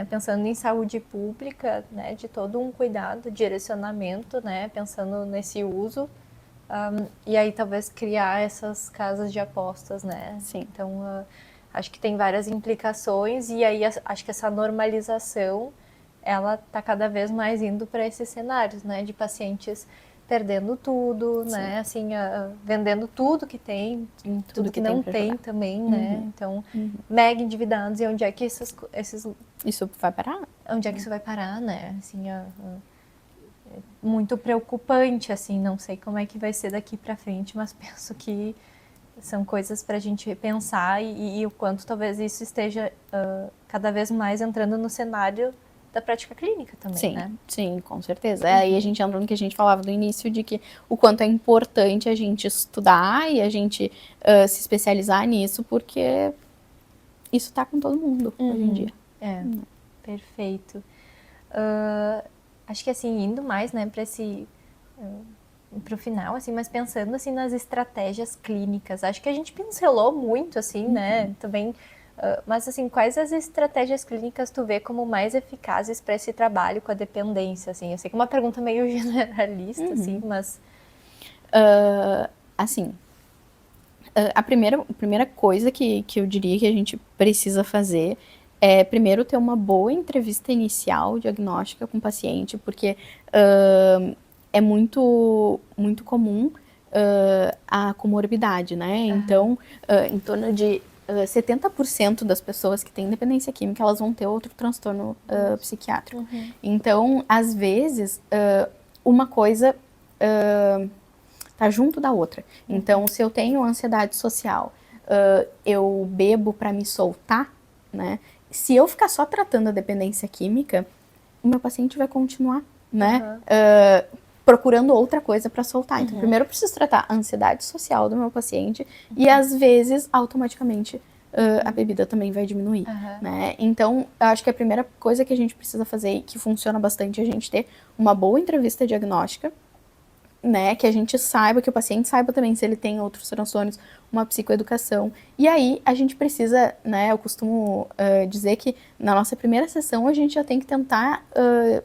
pensando em saúde pública, né, de todo um cuidado, direcionamento, né, pensando nesse uso, e aí talvez criar essas casas de apostas, né? Sim. Então, acho que tem várias implicações e aí acho que essa normalização, ela tá cada vez mais indo para esses cenários, né, de pacientes perdendo tudo, Sim. né, assim, vendendo tudo que tem, tudo que não tem também, né? Então, mega endividados, e onde é que esses isso vai parar? Onde é que isso vai parar, né? Assim, é muito preocupante, assim, não sei como é que vai ser daqui para frente, mas penso que são coisas para a gente repensar e o quanto talvez isso esteja cada vez mais entrando no cenário da prática clínica também, sim, né? Sim, com certeza. Aí a gente entra no que a gente falava no início, de que o quanto é importante a gente estudar e a gente se especializar nisso, porque isso tá com todo mundo hoje em dia. Perfeito. Acho que assim, indo mais, né, para esse... pro final, assim, mas pensando assim nas estratégias clínicas, acho que a gente pincelou muito, assim, né, também, mas assim, quais as estratégias clínicas tu vê como mais eficazes para esse trabalho com a dependência, assim? Eu sei que é uma pergunta meio generalista, assim, mas... A primeira coisa que eu diria que a gente precisa fazer é, primeiro, ter uma boa entrevista inicial diagnóstica com o paciente, porque é muito comum a comorbidade, né? Então, em torno de 70% das pessoas que têm dependência química, elas vão ter outro transtorno psiquiátrico. Então, às vezes, uma coisa tá junto da outra. Então, se eu tenho ansiedade social, eu bebo para me soltar, né? Se eu ficar só tratando a dependência química, o meu paciente vai continuar, né? Procurando outra coisa para soltar. Então, primeiro eu preciso tratar a ansiedade social do meu paciente e, às vezes, automaticamente, a bebida também vai diminuir, né? Então, eu acho que a primeira coisa que a gente precisa fazer e que funciona bastante é a gente ter uma boa entrevista diagnóstica, né, que a gente saiba, que o paciente saiba também se ele tem outros transtornos, uma psicoeducação. E aí a gente precisa, né, eu costumo dizer que na nossa primeira sessão a gente já tem que tentar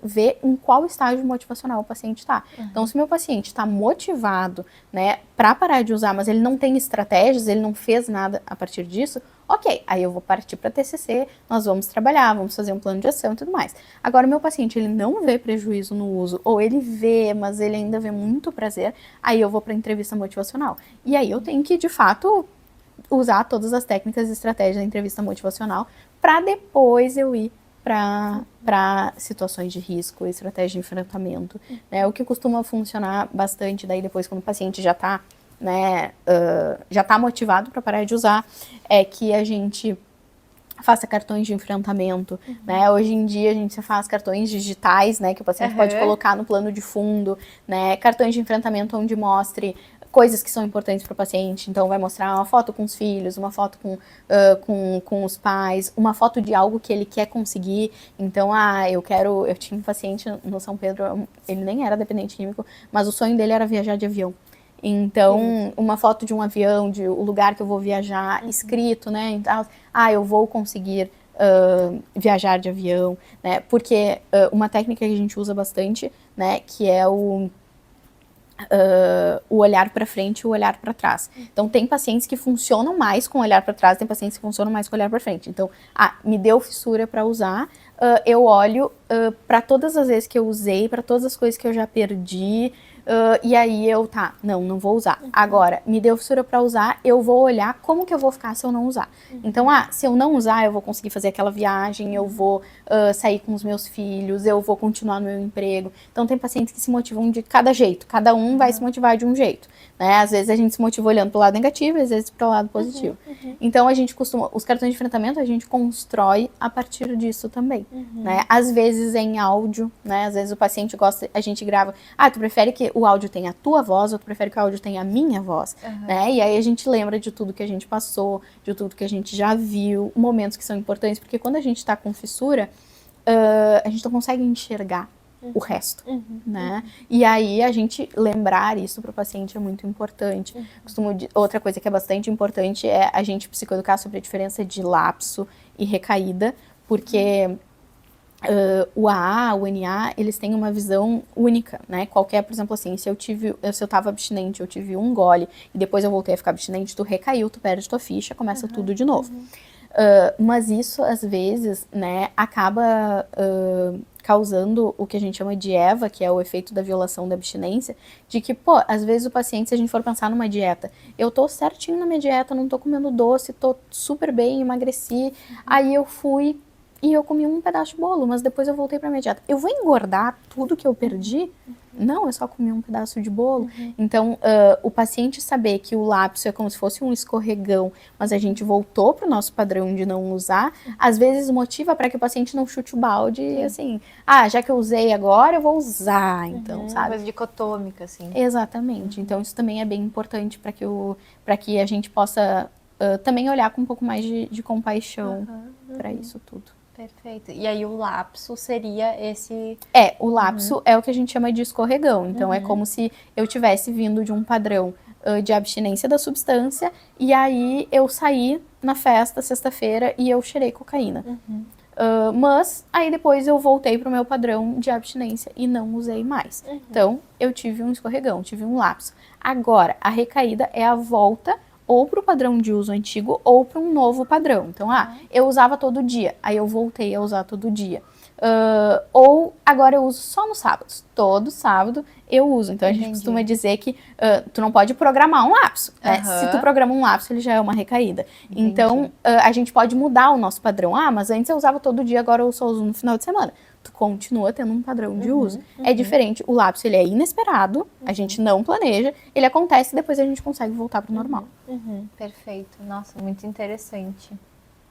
ver em qual estágio motivacional o paciente está. Então, se o meu paciente está motivado, né, para parar de usar, mas ele não tem estratégias, ele não fez nada a partir disso, ok, aí eu vou partir para TCC, nós vamos trabalhar, vamos fazer um plano de ação e tudo mais. Agora, o meu paciente, ele não vê prejuízo no uso, ou ele vê, mas ele ainda vê muito prazer, aí eu vou para entrevista motivacional. E aí eu tenho que, de fato, usar todas as técnicas e estratégias da entrevista motivacional para depois eu ir para situações de risco, estratégia de enfrentamento, né? O que costuma funcionar bastante daí depois, quando o paciente já está, né, já está motivado para parar de usar, é que a gente faça cartões de enfrentamento, né? Hoje em dia a gente faz cartões digitais, né, que o paciente pode colocar no plano de fundo, né? Cartões de enfrentamento onde mostre coisas que são importantes para o paciente. Então vai mostrar uma foto com os filhos, uma foto com os pais, uma foto de algo que ele quer conseguir. Então, eu tinha um paciente no São Pedro, ele nem era dependente químico, mas o sonho dele era viajar de avião. Então, uma foto de um avião, de o lugar que eu vou viajar, escrito, né? Então, eu vou conseguir viajar de avião, né? Porque uma técnica que a gente usa bastante, né? Que é o olhar para frente e o olhar para trás. Então, tem pacientes que funcionam mais com o olhar para trás, tem pacientes que funcionam mais com o olhar para frente. Então, me deu fissura para usar, eu olho para todas as vezes que eu usei, para todas as coisas que eu já perdi, e aí não vou usar. Agora, me deu fissura para usar, eu vou olhar como que eu vou ficar se eu não usar. Então, se eu não usar, eu vou conseguir fazer aquela viagem, eu vou sair com os meus filhos, eu vou continuar no meu emprego. Então, tem pacientes que se motivam de cada jeito, cada um vai se motivar de um jeito, né? Às vezes a gente se motiva olhando para o lado negativo, às vezes para o lado positivo. Então, a gente os cartões de enfrentamento a gente constrói a partir disso também, né? Às vezes em áudio, né? Às vezes o paciente gosta, a gente grava, tu prefere que o áudio tenha a tua voz ou tu prefere que o áudio tenha a minha voz, né? E aí a gente lembra de tudo que a gente passou, de tudo que a gente já viu, momentos que são importantes, porque quando a gente tá com fissura, a gente não consegue enxergar o resto, né? E aí a gente lembrar isso para o paciente é muito importante. Outra coisa que é bastante importante é a gente psicoeducar sobre a diferença de lapso e recaída, porque o AA, o NA, eles têm uma visão única, né? Qualquer, por exemplo, assim, se eu tava abstinente, eu tive um gole e depois eu voltei a ficar abstinente, tu recaiu, tu perde tua ficha, começa tudo de novo. Mas isso, às vezes, né, acaba causando o que a gente chama de EVA, que é o efeito da violação da abstinência, de que, pô, às vezes o paciente, se a gente for pensar numa dieta, eu tô certinho na minha dieta, não tô comendo doce, tô super bem, emagreci, aí eu fui e eu comi um pedaço de bolo, mas depois eu voltei pra minha dieta. Eu vou engordar tudo que eu perdi? Não, eu só comi um pedaço de bolo. Então, o paciente saber que o lapso é como se fosse um escorregão, mas a gente voltou pro nosso padrão de não usar, às vezes motiva para que o paciente não chute o balde e assim, já que eu usei agora, eu vou usar, então, sabe? Uma coisa dicotômica, assim. Exatamente. Então, isso também é bem importante para que a gente possa também olhar com um pouco mais de compaixão para isso tudo. Perfeito. E aí o lapso seria esse... O lapso é o que a gente chama de escorregão. Então, é como se eu tivesse vindo de um padrão de abstinência da substância e aí eu saí na festa, sexta-feira, e eu cheirei cocaína. Mas aí depois eu voltei pro meu padrão de abstinência e não usei mais. Então, eu tive um escorregão, tive um lapso. Agora, a recaída é a volta ou para o padrão de uso antigo ou para um novo padrão. Então, eu usava todo dia, aí eu voltei a usar todo dia. Ou agora eu uso só nos sábados. Todo sábado eu uso. Então, a gente costuma dizer que tu não pode programar um lapso. Né? Se tu programa um lapso, ele já é uma recaída. Então, a gente pode mudar o nosso padrão. Mas antes eu usava todo dia, agora eu só uso no final de semana. Tu continua tendo um padrão de uso. É diferente. O lapso, ele é inesperado, a gente não planeja, ele acontece e depois a gente consegue voltar pro normal. Perfeito. Nossa, muito interessante.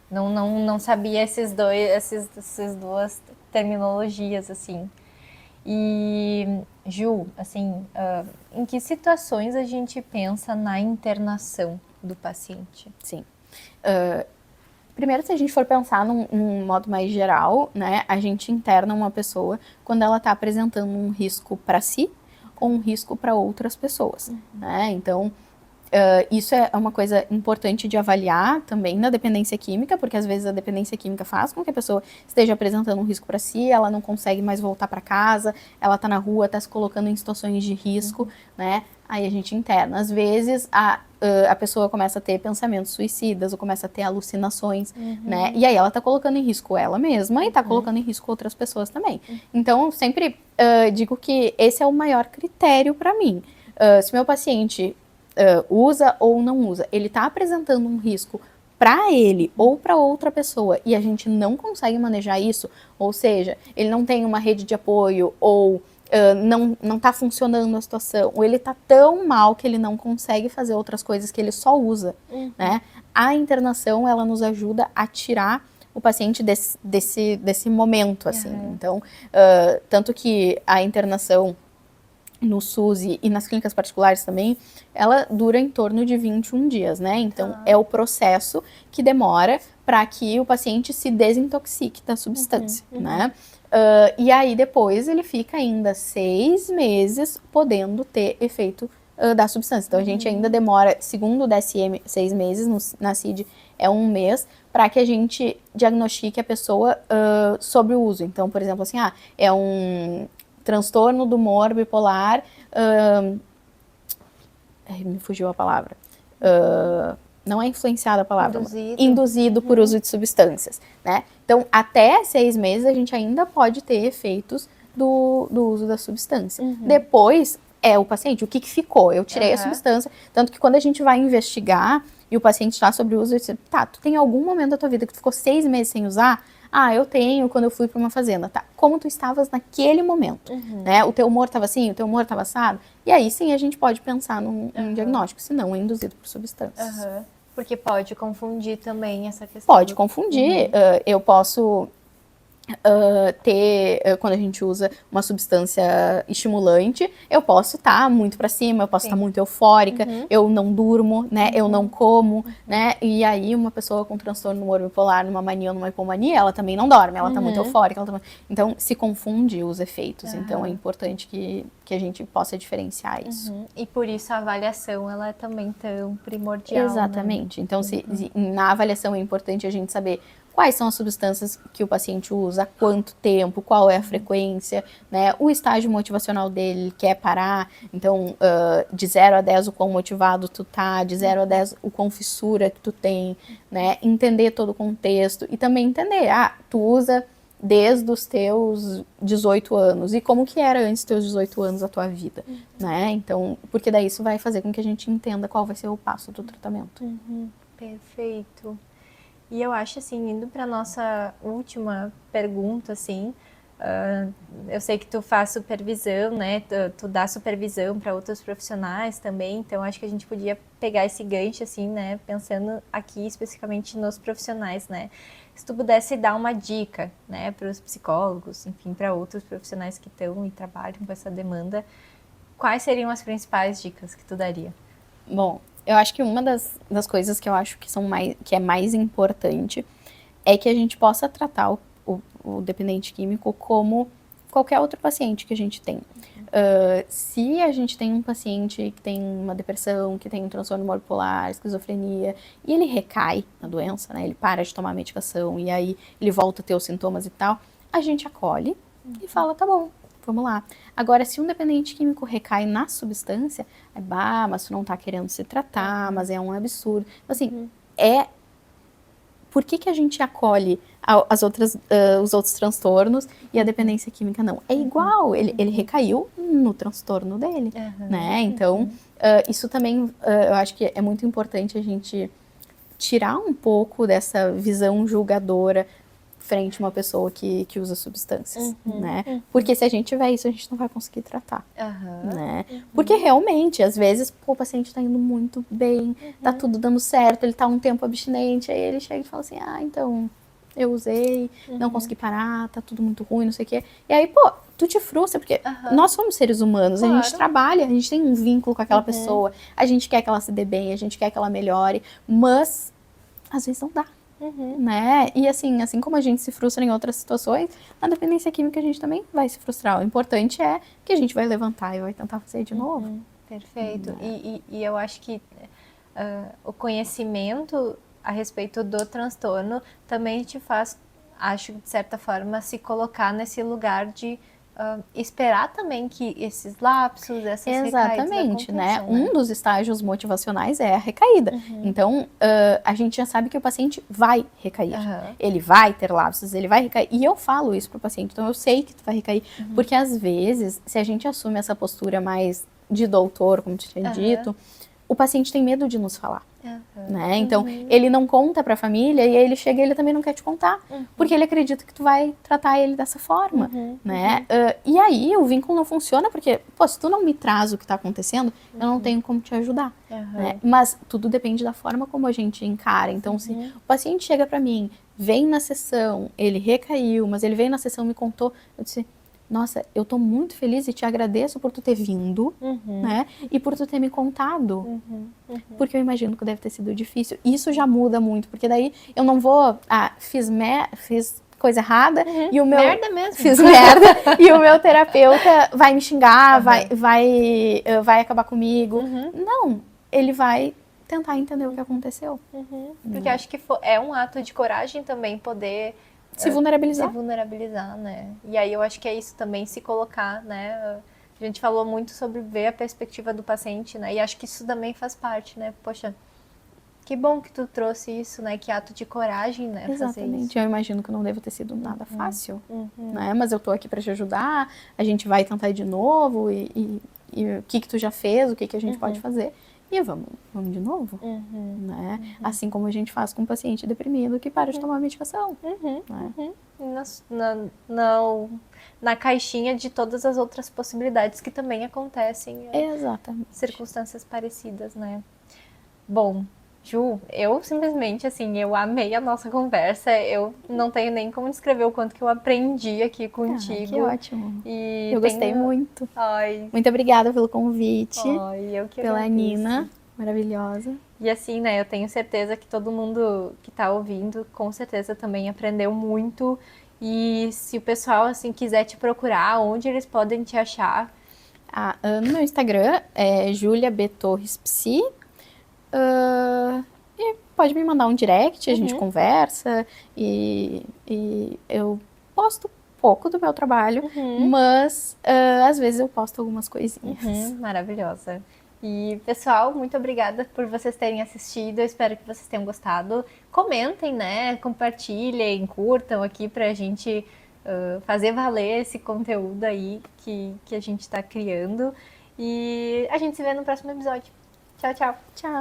Não sabia essas duas terminologias, assim. E, Ju, assim, em que situações a gente pensa na internação do paciente? Sim. Primeiro, se a gente for pensar num modo mais geral, né, a gente interna uma pessoa quando ela está apresentando um risco para si ou um risco para outras pessoas, né? Então, isso é uma coisa importante de avaliar também na dependência química, porque às vezes a dependência química faz com que a pessoa esteja apresentando um risco para si, ela não consegue mais voltar para casa, ela está na rua, está se colocando em situações de risco, né? Aí a gente interna. Às vezes a pessoa começa a ter pensamentos suicidas ou começa a ter alucinações, né? E aí ela está colocando em risco ela mesma e está colocando em risco outras pessoas também. Então, eu sempre digo que esse é o maior critério para mim. Se meu paciente usa ou não usa, ele está apresentando um risco para ele ou para outra pessoa e a gente não consegue manejar isso, ou seja, ele não tem uma rede de apoio ou não está funcionando a situação, ou ele está tão mal que ele não consegue fazer outras coisas que ele só usa, né? A internação, ela nos ajuda a tirar o paciente desse momento, assim. Então, tanto que a internação no SUS e nas clínicas particulares também, ela dura em torno de 21 dias, né? Então, é o processo que demora para que o paciente se desintoxique da substância, né? E aí, depois, ele fica ainda 6 meses podendo ter efeito da substância. Então, a gente ainda demora, segundo o DSM, 6 meses, na CID é 1 mês, para que a gente diagnostique a pessoa sobre o uso. Então, por exemplo, assim, é um transtorno do humor bipolar, me fugiu a palavra, não é influenciado a palavra, induzido por uso de substâncias, né? Então, até 6 meses a gente ainda pode ter efeitos do uso da substância. Depois, o paciente, o que ficou? Eu tirei a substância, tanto que quando a gente vai investigar e o paciente está sobre o uso, eu disse, tu tem algum momento da tua vida que tu ficou 6 meses sem usar? Eu tenho quando eu fui para uma fazenda, tá? Como tu estavas naquele momento, né? O teu humor estava assim, o teu humor estava assado? E aí sim a gente pode pensar num diagnóstico, se não é induzido por substâncias. Porque pode confundir também essa questão. Pode confundir, eu posso quando a gente usa uma substância estimulante, eu posso estar muito para cima, eu posso estar muito eufórica, eu não durmo, né? Eu não como, né? E aí uma pessoa com transtorno no humor bipolar, numa mania ou numa hipomania, ela também não dorme, ela tá muito eufórica, então se confunde os efeitos, então é importante que a gente possa diferenciar isso. E por isso a avaliação, ela é também tão primordial, Exatamente. Né? Então, na avaliação é importante a gente saber quais são as substâncias que o paciente usa, há quanto tempo, qual é a frequência, né? O estágio motivacional dele, ele quer parar. Então, de 0 a 10 o quão motivado tu tá, de 0 a 10 o quão fissura que tu tem, né? Entender todo o contexto e também entender, tu usa desde os teus 18 anos. E como que era antes dos teus 18 anos a tua vida, né? Então, porque daí isso vai fazer com que a gente entenda qual vai ser o passo do tratamento. Perfeito. E eu acho, assim, indo para nossa última pergunta, assim, eu sei que tu faz supervisão, né? Tu dá supervisão para outros profissionais também, então acho que a gente podia pegar esse gancho, assim, né? Pensando aqui especificamente nos profissionais, né? Se tu pudesse dar uma dica, né, para os psicólogos, enfim, para outros profissionais que estão e trabalham com essa demanda, quais seriam as principais dicas que tu daria? Bom, eu acho que uma das coisas que eu acho que é mais importante é que a gente possa tratar o dependente químico como qualquer outro paciente que a gente tem. Se a gente tem um paciente que tem uma depressão, que tem um transtorno humor bipolar, esquizofrenia, e ele recai na doença, né? Ele para de tomar medicação e aí ele volta a ter os sintomas e tal, a gente acolhe e fala, tá bom, vamos lá. Agora, se um dependente químico recai na substância, mas tu não tá querendo se tratar, mas é um absurdo. Assim, por que a gente acolhe os outros transtornos e a dependência química não? É igual, ele recaiu no transtorno dele, né? Então, isso também, eu acho que é muito importante a gente tirar um pouco dessa visão julgadora frente a uma pessoa que usa substâncias, né? Porque se a gente tiver isso, a gente não vai conseguir tratar, né? Porque realmente, às vezes, o paciente tá indo muito bem, tá tudo dando certo, ele tá um tempo abstinente, aí ele chega e fala assim, então, eu usei, não consegui parar, tá tudo muito ruim, não sei o quê. E aí, tu te frustra, porque nós somos seres humanos, a gente trabalha, a gente tem um vínculo com aquela pessoa, a gente quer que ela se dê bem, a gente quer que ela melhore, mas às vezes não dá. Né? E assim como a gente se frustra em outras situações, na dependência química a gente também vai se frustrar. O importante é que a gente vai levantar e vai tentar fazer de novo. Perfeito. E eu acho que o conhecimento a respeito do transtorno também te faz, acho, de certa forma, se colocar nesse lugar de esperar também que esses lapsos, essas Exatamente, recaídas né? aconteçam, né? Um dos estágios motivacionais é a recaída. Então, a gente já sabe que o paciente vai recair. Ele vai ter lapsos, ele vai recair. E eu falo isso pro paciente, então eu sei que tu vai recair. Porque às vezes, se a gente assume essa postura mais de doutor, como te tinha dito, o paciente tem medo de nos falar. Né? Então, ele não conta pra família e aí ele chega e ele também não quer te contar. Porque ele acredita que tu vai tratar ele dessa forma. Né? E aí o vínculo não funciona porque, se tu não me traz o que tá acontecendo, eu não tenho como te ajudar. Né? Mas tudo depende da forma como a gente encara. Então, se o paciente chega pra mim, vem na sessão, ele recaiu, mas ele veio na sessão e me contou, eu disse, nossa, eu tô muito feliz e te agradeço por tu ter vindo, né? E por tu ter me contado. Porque eu imagino que deve ter sido difícil. Isso já muda muito, porque daí eu não vou, fiz coisa errada e o meu... Merda mesmo. Fiz merda e o meu terapeuta vai me xingar, vai acabar comigo. Não, ele vai tentar entender o que aconteceu. Porque acho que é um ato de coragem também poder se vulnerabilizar. Se vulnerabilizar, né? E aí eu acho que é isso também, se colocar, né? A gente falou muito sobre ver a perspectiva do paciente, né? E acho que isso também faz parte, né? Poxa, que bom que tu trouxe isso, né? Que ato de coragem, né? Exatamente. Fazer isso. Eu imagino que não deve ter sido nada fácil, né? Mas eu tô aqui pra te ajudar, a gente vai tentar ir de novo e o que tu já fez, o que a gente pode fazer. E vamos de novo, né? Assim como a gente faz com um paciente deprimido que para de tomar medicação. Né? Na caixinha de todas as outras possibilidades que também acontecem. Exatamente. Circunstâncias parecidas, né? Bom, Ju, eu simplesmente, assim, eu amei a nossa conversa. Eu não tenho nem como descrever o quanto que eu aprendi aqui Ah, que contigo. ótimo. E Eu gostei tenho. muito. Ai, Muito obrigada pelo convite, ai, eu que pela agradeço. Nina, maravilhosa. E assim, né, eu tenho certeza que todo mundo que tá ouvindo, com certeza também aprendeu muito. E se o pessoal, assim, quiser te procurar, onde eles podem te achar? No meu Instagram é Julia B. Torres Psi. E pode me mandar um direct, a gente Uhum, conversa e eu posto pouco do meu trabalho, uhum. mas às vezes eu posto algumas coisinhas. Maravilhosa. E, pessoal, muito obrigada por vocês terem assistido. Eu espero que vocês tenham gostado. Comentem, né? Compartilhem, curtam aqui pra gente fazer valer esse conteúdo aí que a gente tá criando. E a gente se vê no próximo episódio. Tchau, tchau. Tchau!